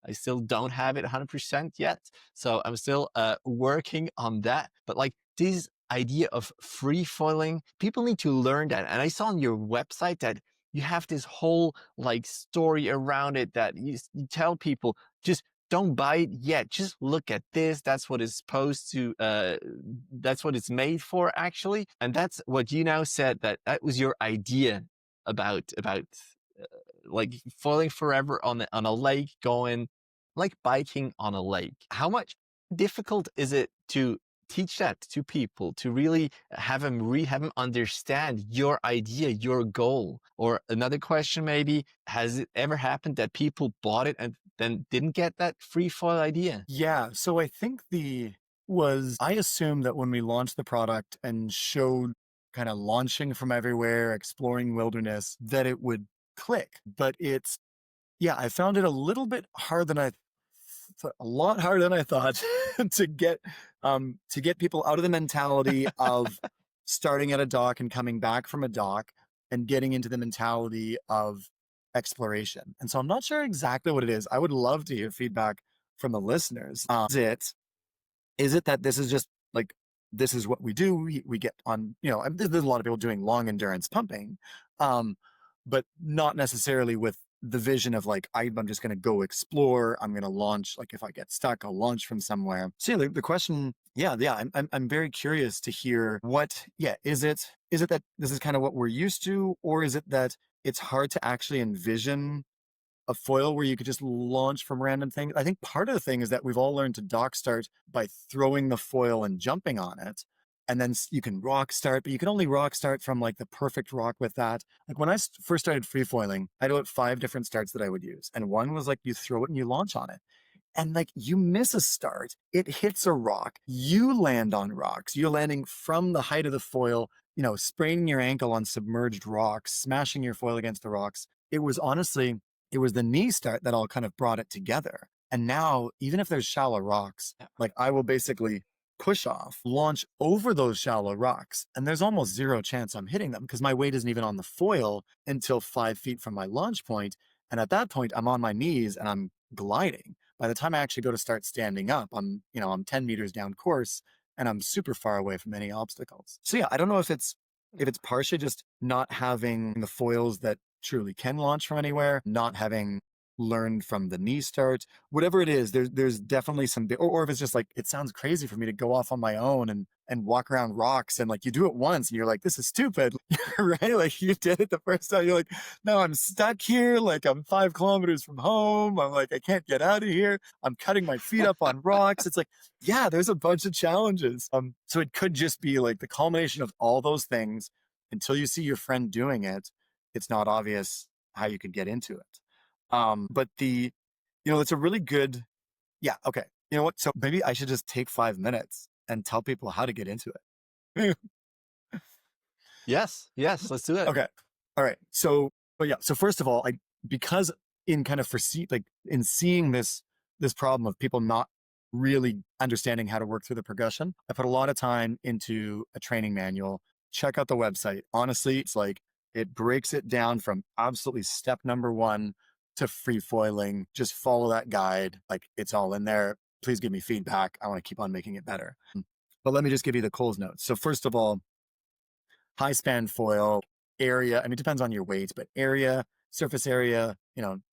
I still don't have it 100% yet. So I'm still working on that. But like this idea of free foiling, people need to learn that. And I saw on your website that you have this whole like story around it that you tell people, just don't buy it yet. Just look at this. That's what it's supposed to, that's what it's made for actually. And that's what you now said, that was your idea about like foiling forever on a lake, going like biking on a lake. How much difficult is it to teach that to people, to really have them understand your idea, your goal? Or another question maybe, has it ever happened that people bought it and then didn't get that free foil idea? Yeah, so I think I assumed that when we launched the product and showed kind of launching from everywhere, exploring wilderness, that it would click. But I found it a little bit hard than a lot harder than I thought to get people out of the mentality of starting at a dock and coming back from a dock and getting into the mentality of exploration. And so I'm not sure exactly what it is. I would love to hear feedback from the listeners. Is it that this is just like, this is what we do? We get on, there's a lot of people doing long endurance pumping, but not necessarily with the vision of like, I'm just going to go explore. I'm going to launch. Like if I get stuck, I'll launch from somewhere. So yeah, the question, I'm very curious to hear is it that this is kind of what we're used to, or is it that it's hard to actually envision a foil where you could just launch from random things? I think part of the thing is that we've all learned to dock start by throwing the foil and jumping on it. And then you can rock start, but you can only rock start from like the perfect rock with that. Like when I first started freefoiling, I had about 5 different starts that I would use. And one was like, you throw it and you launch on it. And like you miss a start, it hits a rock, you land on rocks, you're landing from the height of the foil, spraining your ankle on submerged rocks, smashing your foil against the rocks. It was the knee start that all kind of brought it together. And now, even if there's shallow rocks, like I will basically push off, launch over those shallow rocks, and there's almost zero chance I'm hitting them because my weight isn't even on the foil until 5 feet from my launch point. And at that point, I'm on my knees and I'm gliding. By the time I actually go to start standing up, I'm 10 meters down course and I'm super far away from any obstacles. So yeah, I don't know if it's partially just not having the foils that truly can launch from anywhere, not having learned from the knee start, whatever it is, there's definitely some, or if it's just like, it sounds crazy for me to go off on my own and walk around rocks. And like, you do it once and you're like, this is stupid, right? Like you did it the first time. You're like, no, I'm stuck here. Like I'm 5 kilometers from home. I'm like, I can't get out of here. I'm cutting my feet up on rocks. It's like, yeah, there's a bunch of challenges. So it could just be like the culmination of all those things. Until you see your friend doing it, it's not obvious how you could get into it. But it's a really good, okay. You know what? So maybe I should just take 5 minutes and tell people how to get into it. Yes, let's do it. Okay. All right. So first of all, because in kind of in seeing this problem of people not really understanding how to work through the progression, I put a lot of time into a training manual. Check out the website. Honestly, it's like, it breaks it down from absolutely step number 1 to freefoiling. Just follow that guide. Like it's all in there. Please give me feedback. I want to keep on making it better. But let me just give you the Coles notes. So first of all, high span foil area. I mean, it depends on your weight, but area, surface area,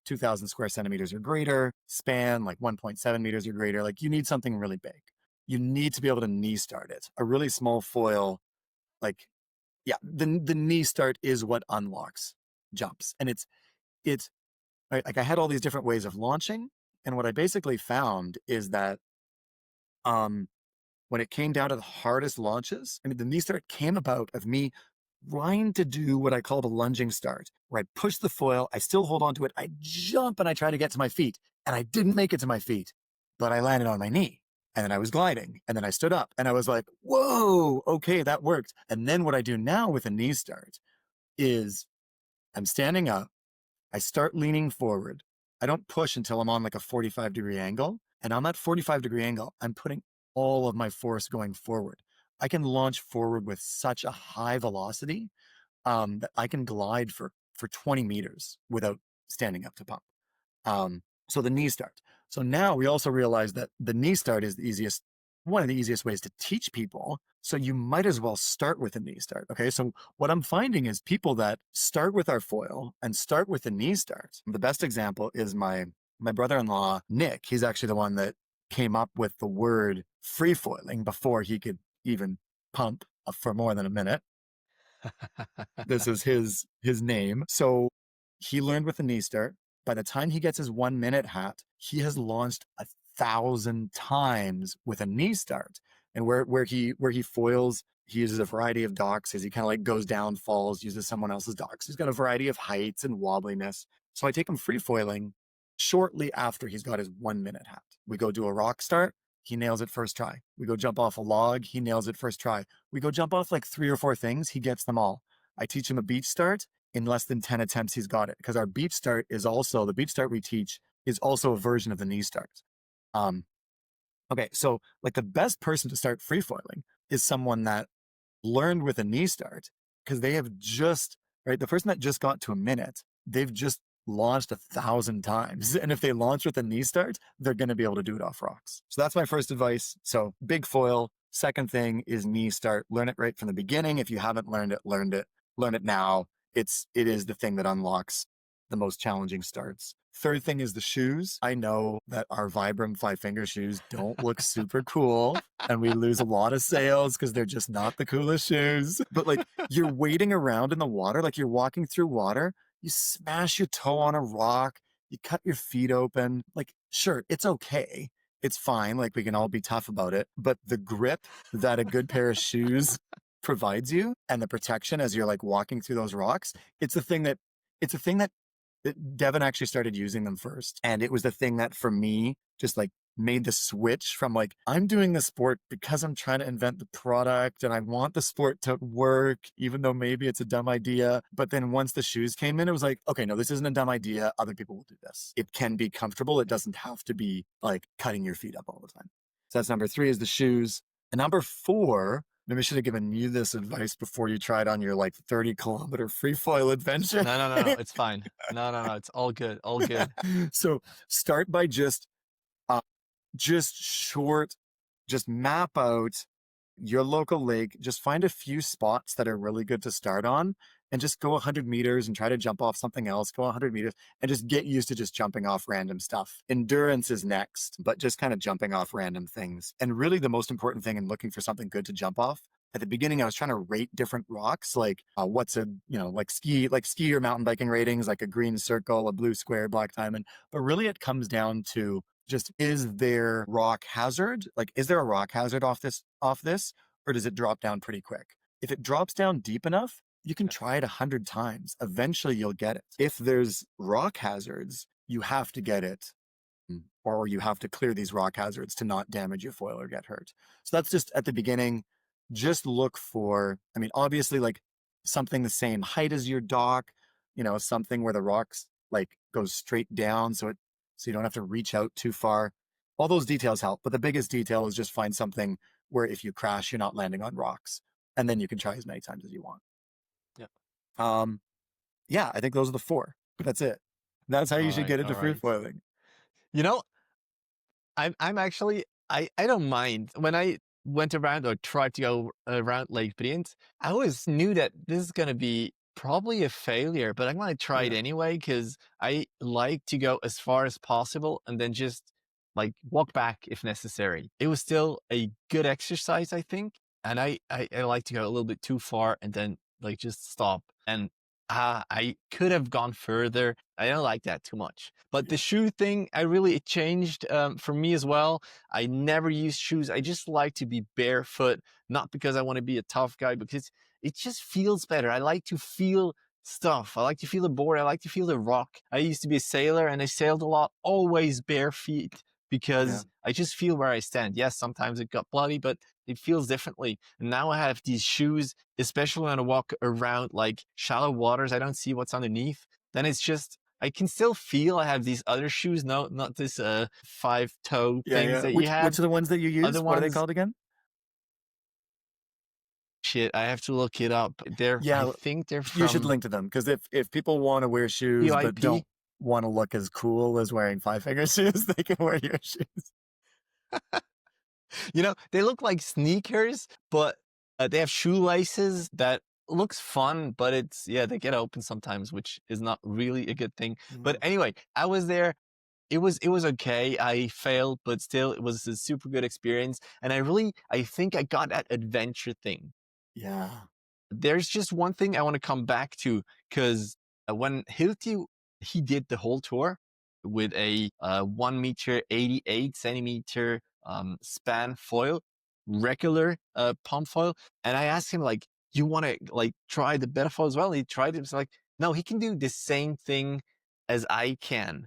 2,000 square centimeters or greater. Span, like 1.7 meters or greater. Like you need something really big. You need to be able to knee start it. A really small foil, the knee start is what unlocks jumps. And it's right, like I had all these different ways of launching. And what I basically found is that when it came down to the hardest launches, the knee start came about of me trying to do what I call the lunging start, where I push the foil, I still hold on to it, I jump and I try to get to my feet. And I didn't make it to my feet, but I landed on my knee. And then I was gliding and then I stood up and I was like, whoa, okay, that worked. And then what I do now with a knee start is I'm standing up, I start leaning forward. I don't push until I'm on like a 45-degree angle. And on that 45-degree angle, I'm putting all of my force going forward. I can launch forward with such a high velocity that I can glide for 20 meters without standing up to pump. So the knee start. So now we also realize that the knee start is one of the easiest ways to teach people. So you might as well start with a knee start. Okay. So what I'm finding is people that start with our foil and start with the knee start. The best example is my brother-in-law, Nick. He's actually the one that came up with the word freefoiling before he could even pump for more than a minute. This is his name. So he learned with the knee start. By the time he gets his 1 minute hat, he has launched 1,000 times with a knee start. And where he foils, he uses a variety of docks as he kind of like goes down, falls, uses someone else's docks. He's got a variety of heights and wobbliness. So I take him free foiling shortly after he's got his 1 minute hat. We go do a rock start. He nails it first try. We go jump off a log. He nails it first try. We go jump off like 3 or 4 things. He gets them all. I teach him a beach start. In less than 10 attempts, he's got it. Because our beach start the beach start we teach is also a version of the knee start. Okay, so like the best person to start freefoiling is someone that learned with a knee start, because they have the person that just got to a minute, they've just launched 1,000 times. And if they launch with a knee start, they're going to be able to do it off rocks. So that's my first advice. So big foil. Second thing is knee start. Learn it right from the beginning. If you haven't learned it, learn it now. It is the thing that unlocks the most challenging starts. Third thing is the shoes. I know that our Vibram 5-finger shoes don't look super cool and we lose a lot of sales because they're just not the coolest shoes. But like you're wading around in the water, like you're walking through water, you smash your toe on a rock, you cut your feet open. Like, sure, it's okay. It's fine. Like we can all be tough about it. But the grip that a good pair of shoes provides you and the protection as you're like walking through those rocks, it's a thing that Devin actually started using them first. And it was the thing that for me just like made the switch from like, I'm doing the sport because I'm trying to invent the product and I want the sport to work, even though maybe it's a dumb idea. But then once the shoes came in, it was like, okay, no, this isn't a dumb idea. Other people will do this. It can be comfortable. It doesn't have to be like cutting your feet up all the time. So that's number 3 is the shoes. And number 4, maybe I should have given you this advice before you tried on your like 30-kilometer Freefoil adventure. No, it's fine. No, it's all good, all good. So start by just map out your local lake. Just find a few spots that are really good to start on and just go 100 meters and try to jump off something else, go 100 meters and just get used to just jumping off random stuff. Endurance is next, but just kind of jumping off random things. And really the most important thing in looking for something good to jump off, at the beginning, I was trying to rate different rocks, like what's a, like ski or mountain biking ratings, like a green circle, a blue square, black diamond. But really it comes down to just, is there rock hazard? Like, is there a rock hazard off this, or does it drop down pretty quick? If it drops down deep enough, you can try it 100 times. Eventually you'll get it. If there's rock hazards, you have to get it, or you have to clear these rock hazards to not damage your foil or get hurt. So that's just at the beginning. Just look for, obviously like something the same height as your dock, something where the rocks like goes straight down so you don't have to reach out too far. All those details help, but the biggest detail is just find something where if you crash, you're not landing on rocks, and then you can try as many times as you want. Yeah. I think those are the 4, but that's it. That's how you should get into freefoiling. I'm actually, I don't mind. When I went around or tried to go around Lake Brilliant, I always knew that this is going to be probably a failure, but I'm going to try it anyway because I like to go as far as possible and then just like walk back if necessary. It was still a good exercise, I think. And I like to go a little bit too far and then like just stop. And I could have gone further. I don't like that too much. But the shoe thing, it changed for me as well. I never use shoes. I just like to be barefoot, not because I want to be a tough guy, because it just feels better. I like to feel stuff. I like to feel the board. I like to feel the rock. I used to be a sailor and I sailed a lot, always bare feet, because I just feel where I stand. Yes, sometimes it got bloody, but it feels differently. And now I have these shoes, especially when I walk around like shallow waters, I don't see what's underneath. Then it's just, I can still feel I have these other shoes. No, not this 5-toe things that you have. Which are the ones that you use? What are they called again? Shit, I have to look it up. I think they're from... You should link to them, because if people want to wear shoes UIP? But don't want to look as cool as wearing 5-finger shoes, they can wear your shoes. They look like sneakers, but they have shoelaces that looks fun, but they get open sometimes, which is not really a good thing. But anyway, I was there. It was okay. I failed, but still it was a super good experience. And I think I got that adventure thing. Yeah. There's just one thing I want to come back to, because when Hilti, he did the whole tour with a 1 meter 88 centimeter span foil, regular pump foil, and I asked him like, you want to like try the Betafoil as well? And he tried it. It's like, no, he can do the same thing as I can.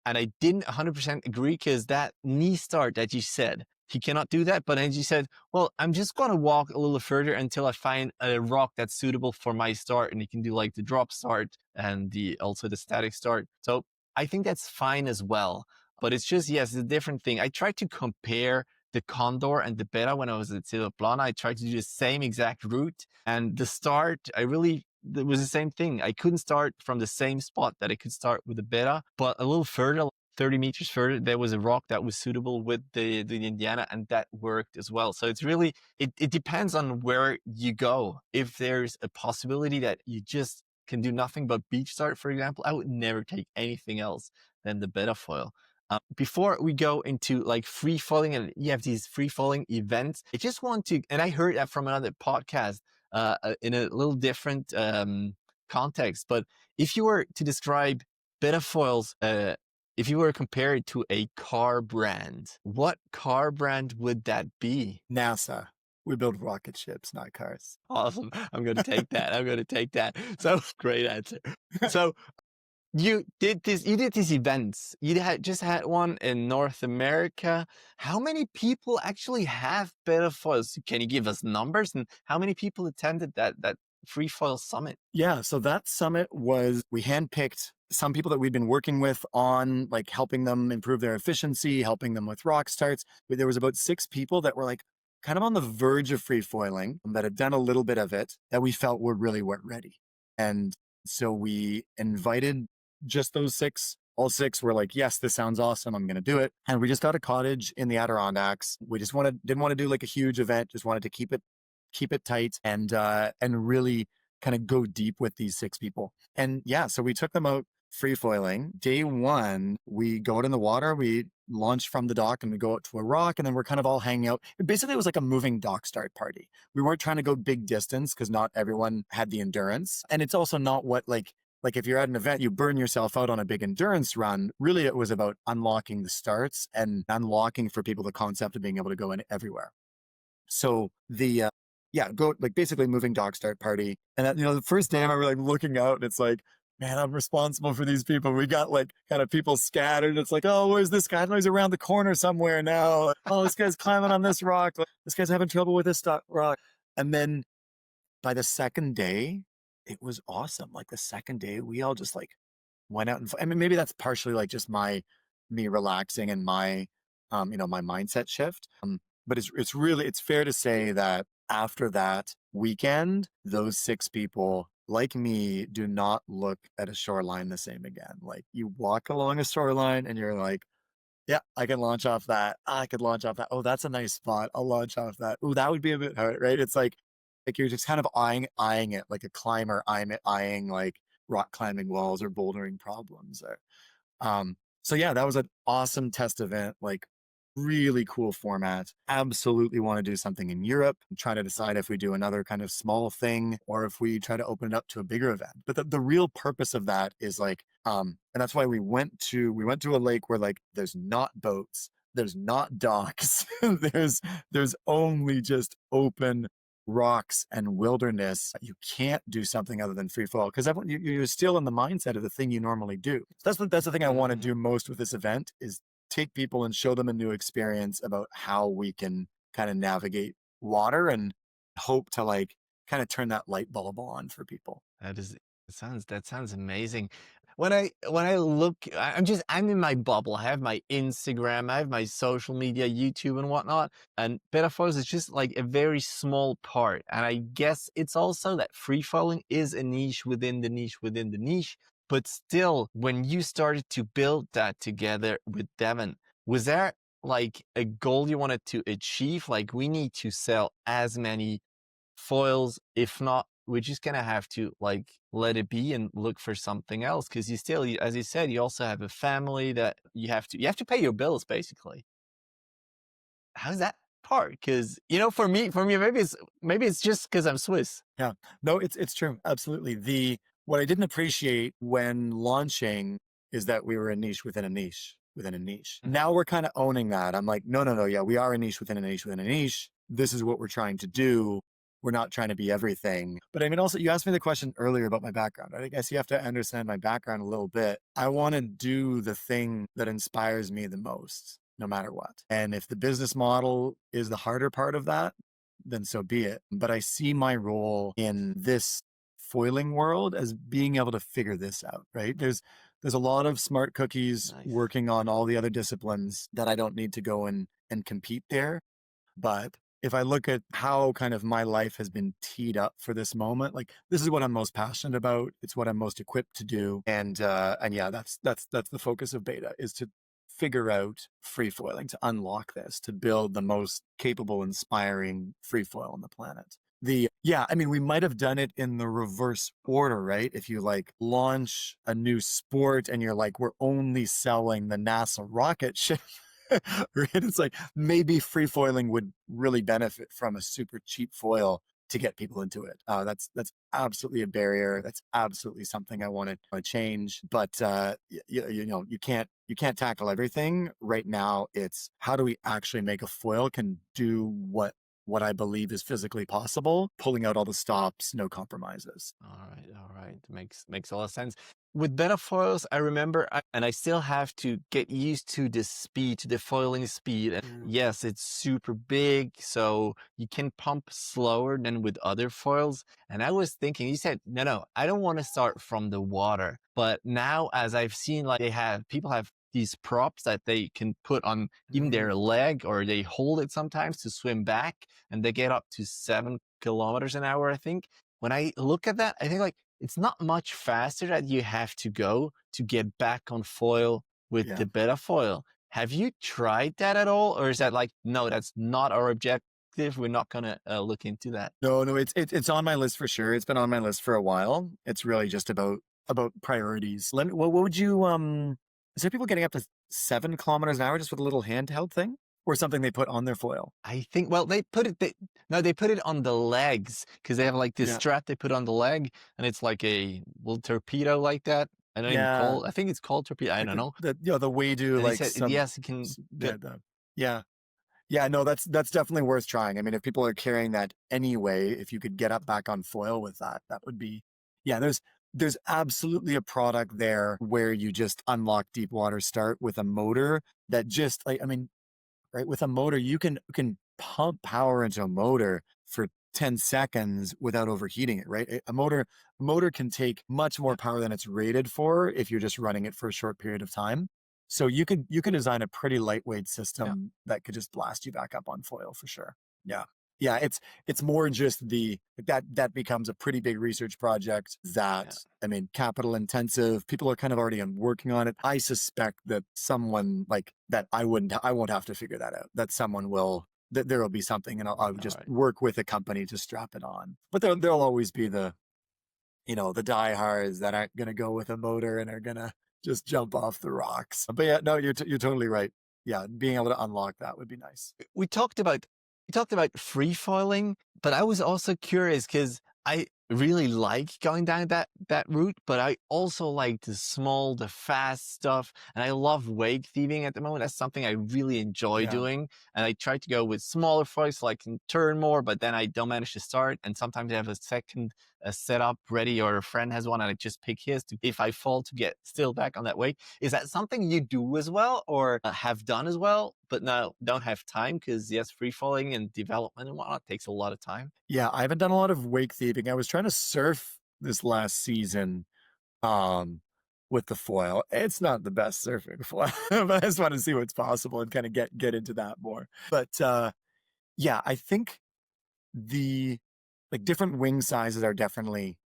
And I didn't 100% agree, because that knee start that you said, he cannot do that. But then you said, well, I'm just going to walk a little further until I find a rock that's suitable for my start. And he can do like the drop start and also the static start. So I think that's fine as well. But it's just, yes, it's a different thing. I tried to compare the Condor and the Beta when I was at Silva Plana. I tried to do the same exact route. And the start, it was the same thing. I couldn't start from the same spot that I could start with the Beta, but a little further, 30 meters further, there was a rock that was suitable with the Indiana, and that worked as well. So it's really, it depends on where you go. If there's a possibility that you just can do nothing but beach start, for example, I would never take anything else than the Betafoil. Before we go into like free falling, and you have these free falling events, I just want to, and I heard that from another podcast in a little different context, but if you were to describe Betafoils, if you were to compare it to a car brand, what car brand would that be? NASA. We build rocket ships, not cars. Awesome. I'm going to take that. I'm going to take that. So great answer. So you did these events. Just had one in North America. How many people actually have Betafoils? Can you give us numbers, and how many people attended that Free Foil Summit? Yeah, so that summit was, we handpicked some people that we'd been working with on like helping them improve their efficiency, helping them with rock starts. But there was about 6 people that were like kind of on the verge of free foiling, that had done a little bit of it, that we felt weren't ready. And so we invited just those 6. All 6 were like, yes, this sounds awesome, I'm going to do it. And we just got a cottage in the Adirondacks. We just didn't want to do like a huge event, just wanted to keep it tight and really kind of go deep with these 6 people. And yeah, so we took them out free foiling. Day 1, we go out in the water, we launch from the dock and we go out to a rock, and then we're kind of all hanging out. Basically, it was like a moving dock start party. We weren't trying to go big distance because not everyone had the endurance. And it's also not what like if you're at an event, you burn yourself out on a big endurance run. Really, it was about unlocking the starts and unlocking for people the concept of being able to go in everywhere. So the go like basically moving dock start party. And that, the first day I remember like looking out and it's like, man, I'm responsible for these people. We got like kind of people scattered. It's like, oh, where's this guy? He's around the corner somewhere now. Oh, this guy's climbing on this rock. This guy's having trouble with this rock. And then by the second day, it was awesome. Like the second day, we all just like went out and I mean, maybe that's partially like just me relaxing and my, my mindset shift. But it's fair to say that after that weekend, those 6 people, like me, do not look at a shoreline the same again. Like you walk along a shoreline and you're like, yeah, I can launch off that. I could launch off that. Oh, that's a nice spot. I'll launch off that. Oh, that would be a bit hard, right? It's like you're just kind of eyeing it like a climber eyeing like rock climbing walls or bouldering problems. So yeah, that was an awesome test event. Like really cool format. Absolutely want to do something in Europe. I'm trying to decide if we do another kind of small thing or if we try to open it up to a bigger event. But the real purpose of that is like, and that's why we went to a lake where like there's not boats, there's not docks, there's only just open rocks and wilderness. You can't do something other than free fall because you're still in the mindset of the thing you normally do. So that's the thing I want to do most with this event is take people and show them a new experience about how we can kind of navigate water and hope to like kind of turn that light bulb on for people. That sounds amazing. When I look, I'm in my bubble. I have my Instagram, I have my social media, YouTube and whatnot. And Betafoils is just like a very small part. And I guess it's also that free falling is a niche within the niche within the niche. But still, when you started to build that together with Devin, was there like a goal you wanted to achieve? Like we need to sell as many foils, if not, we're just gonna have to like let it be and look for something else because as you said, you also have a family that you have to pay your bills basically. How's that part? Because for me, maybe it's just because I'm Swiss. Yeah, no, it's true, absolutely. What I didn't appreciate when launching is that we were a niche within a niche within a niche. Mhm. Now we're kind of owning that. I'm like, no, yeah, we are a niche within a niche within a niche. This is what we're trying to do. We're not trying to be everything. But I mean, also, you asked me the question earlier about my background. I guess you have to understand my background a little bit. I want to do the thing that inspires me the most, no matter what. And if the business model is the harder part of that, then so be it. But I see my role in this foiling world as being able to figure this out, right? There's a lot of smart cookies Nice. working on all the other disciplines that I don't need to go and compete there. But if I look at how kind of my life has been teed up for this moment, like this is what I'm most passionate about. It's what I'm most equipped to do. And yeah, that's the focus of Beta, is to figure out free foiling, to unlock this, to build the most capable, inspiring free foil on the planet. I mean, we might have done it in the reverse order, right? If you like launch a new sport and you're like, we're only selling the NASA rocket ship, right? It's like maybe free foiling would really benefit from a super cheap foil to get people into it. That's absolutely a barrier. That's absolutely something I want to change. But you can't tackle everything right now. It's how do we actually make a foil can do what I believe is physically possible, pulling out all the stops, no compromises. All right. Makes a lot of sense. With Betafoils, I remember, and I still have to get used to the speed, to the foiling speed. And yes, it's super big, so you can pump slower than with other foils. And I was thinking, you said, no, I don't want to start from the water. But now, as I've seen, like people have these props that they can put on even their leg, or they hold it sometimes to swim back, and they get up to 7 kilometers an hour, I think. When I look at that, I think like it's not much faster that you have to go to get back on foil with the Betafoil. Have you tried that at all? Or is that like, no, that's not our objective. We're not going to look into that. No, it's on my list for sure. It's been on my list for a while. It's really just about priorities. What would you, is there people getting up to 7 kilometers an hour just with a little handheld thing? Or something they put on their foil? I think, well, they put it on the legs, because they have like this strap they put on the leg, and it's like a little torpedo like that. I don't even I think it's called torpedo. I don't know. The way to And like said, yes, it can get, no, that's definitely worth trying. I mean, if people are carrying that anyway, if you could get up back on foil with that, that would be, there's absolutely a product there where you just unlock deep water start with a motor that just like, I mean, right, with a motor, you can pump power into a motor for 10 seconds without overheating it, right? A motor can take much more power than it's rated for if you're just running it for a short period of time. So you could design a pretty lightweight system that could just blast you back up on foil for sure. Yeah, it's more just that becomes a pretty big research project that, I mean, capital intensive. People are kind of already working on it. I suspect that someone like that, I won't have to figure that out. That someone will, that there will be something, and I'll just work with a company to strap it on. But there'll always be the diehards that aren't going to go with a motor and are going to just jump off the rocks. But yeah, no, you're totally right. Yeah, being able to unlock that would be nice. We talked about free foiling, but I was also curious because I really like going down that route, but I also like the fast stuff, and I love wake thieving at the moment. That's something I really enjoy doing, and I try to go with smaller foils so I can turn more, but then I don't manage to start, and sometimes I have a second setup ready, or a friend has one, and I just pick his to, if I fall, to get still back on that wake. Is that something you do as well, or have done as well, but now don't have time? Because yes, free falling and development and whatnot takes a lot of time. Yeah, I haven't done a lot of wake thieving. I was trying to surf this last season with the foil. It's not the best surfing foil, but I just want to see what's possible and kind of get into that more. But I think the like different wing sizes are definitely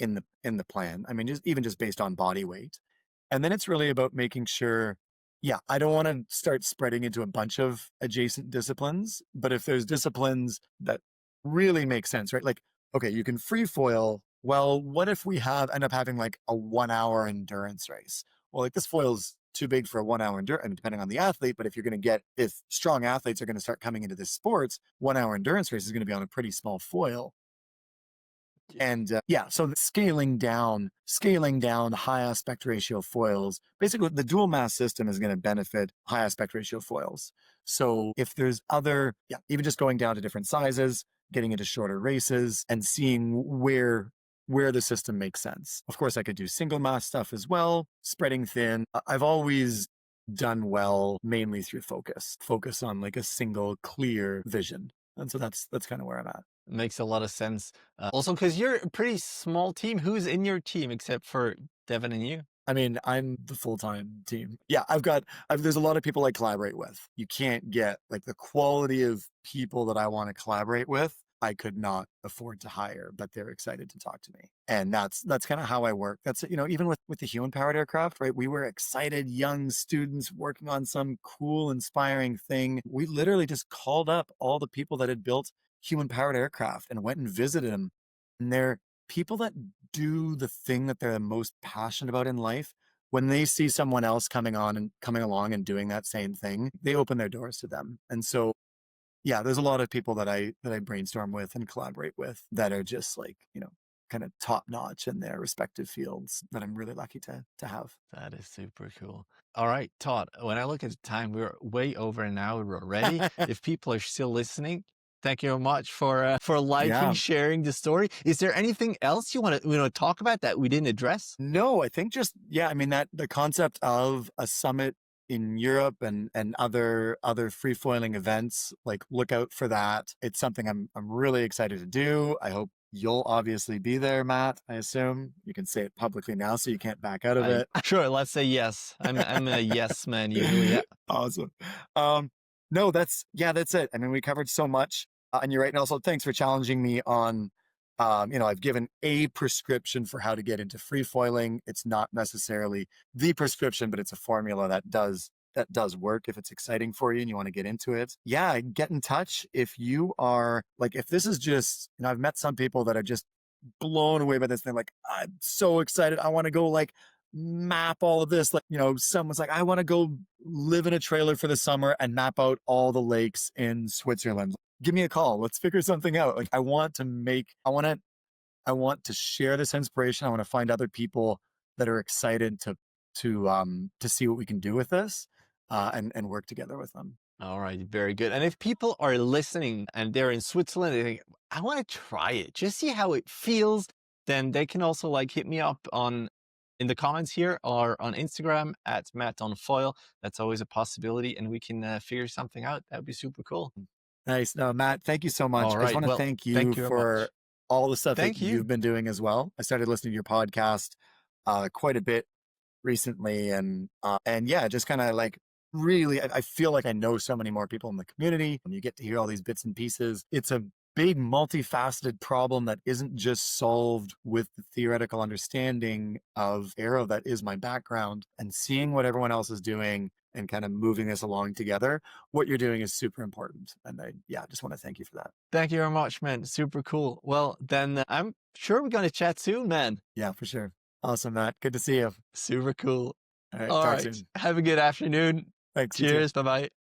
in the plan. I mean, just based on body weight. And then it's really about making sure, I don't want to start spreading into a bunch of adjacent disciplines, but if there's disciplines that really make sense, right? Like, okay, you can free foil. Well, what if we end up having like a 1 hour endurance race? Well, like this foil's too big for a 1 hour endurance, I mean, depending on the athlete, but if strong athletes are going to start coming into this sports, 1 hour endurance race is going to be on a pretty small foil. And so scaling down high aspect ratio foils, basically the dual mass system is going to benefit high aspect ratio foils. So if there's even just going down to different sizes, getting into shorter races and seeing where the system makes sense. Of course, I could do single mass stuff as well, spreading thin. I've always done well mainly through focus on like a single clear vision. And so that's kind of where I'm at. Makes a lot of sense. Also, because you're a pretty small team. Who's in your team except for Devin and you? I mean, I'm the full-time team. Yeah, there's a lot of people I collaborate with. You can't get like the quality of people that I want to collaborate with. I could not afford to hire, but they're excited to talk to me. And that's kind of how I work. That's, even with the human-powered aircraft, right? We were excited young students working on some cool, inspiring thing. We literally just called up all the people that had built human-powered aircraft and went and visited them. And they're people that do the thing that they're the most passionate about in life. When they see someone else coming along and doing that same thing, they open their doors to them. And so, yeah, there's a lot of people that I brainstorm with and collaborate with that are just like, kind of top notch in their respective fields that I'm really lucky to have. That is super cool. All right, Todd, when I look at the time, we're way over an hour already. If people are still listening, thank you very much for liking, Yeah. sharing the story. Is there anything else you want to talk about that we didn't address? No, I think just, I mean, that the concept of a summit in Europe and other free-foiling events, like look out for that. It's something I'm really excited to do. I hope you'll obviously be there, Matt. I assume you can say it publicly now, so you can't back out of it. Sure, let's say yes. I'm a yes man usually. Yeah. Awesome. No, that's it. I mean, we covered so much, and you're right. And also, thanks for challenging me on. I've given a prescription for how to get into free foiling. It's not necessarily the prescription, but it's a formula that does work if it's exciting for you and you want to get into it. Yeah, get in touch if you are like, if this is just, I've met some people that are just blown away by this thing. Like, I'm so excited. I want to go like map all of this. Like, someone's like, I want to go live in a trailer for the summer and map out all the lakes in Switzerland. Give me a call. Let's figure something out. Like, I want to share this inspiration. I want to find other people that are excited to see what we can do with this, and work together with them. All right, very good. And if people are listening and they're in Switzerland, they think, I want to try it, just see how it feels, then they can also like hit me up in the comments here or on Instagram at @MattOnFoil. That's always a possibility, and we can figure something out. That would be super cool. Nice. No, Matt, thank you so much. All I right. just want to Well, thank you thank you very for much. all the stuff Thank that you. you've been doing as well. I started listening to your podcast quite a bit recently, and yeah, just kind of like really, I feel like I know so many more people in the community, and you get to hear all these bits and pieces. It's a big multifaceted problem that isn't just solved with the theoretical understanding of aero that is my background, and seeing what everyone else is doing and kind of moving this along together. What you're doing is super important, and I just want to thank you for that. Thank you very much, man. Super cool. Well, then I'm sure we're going to chat soon, man. Yeah, for sure. Awesome, Matt. Good to see you. Super cool. All right, All talk right. soon. Have a good afternoon. Thanks. You too. Cheers. Bye-bye.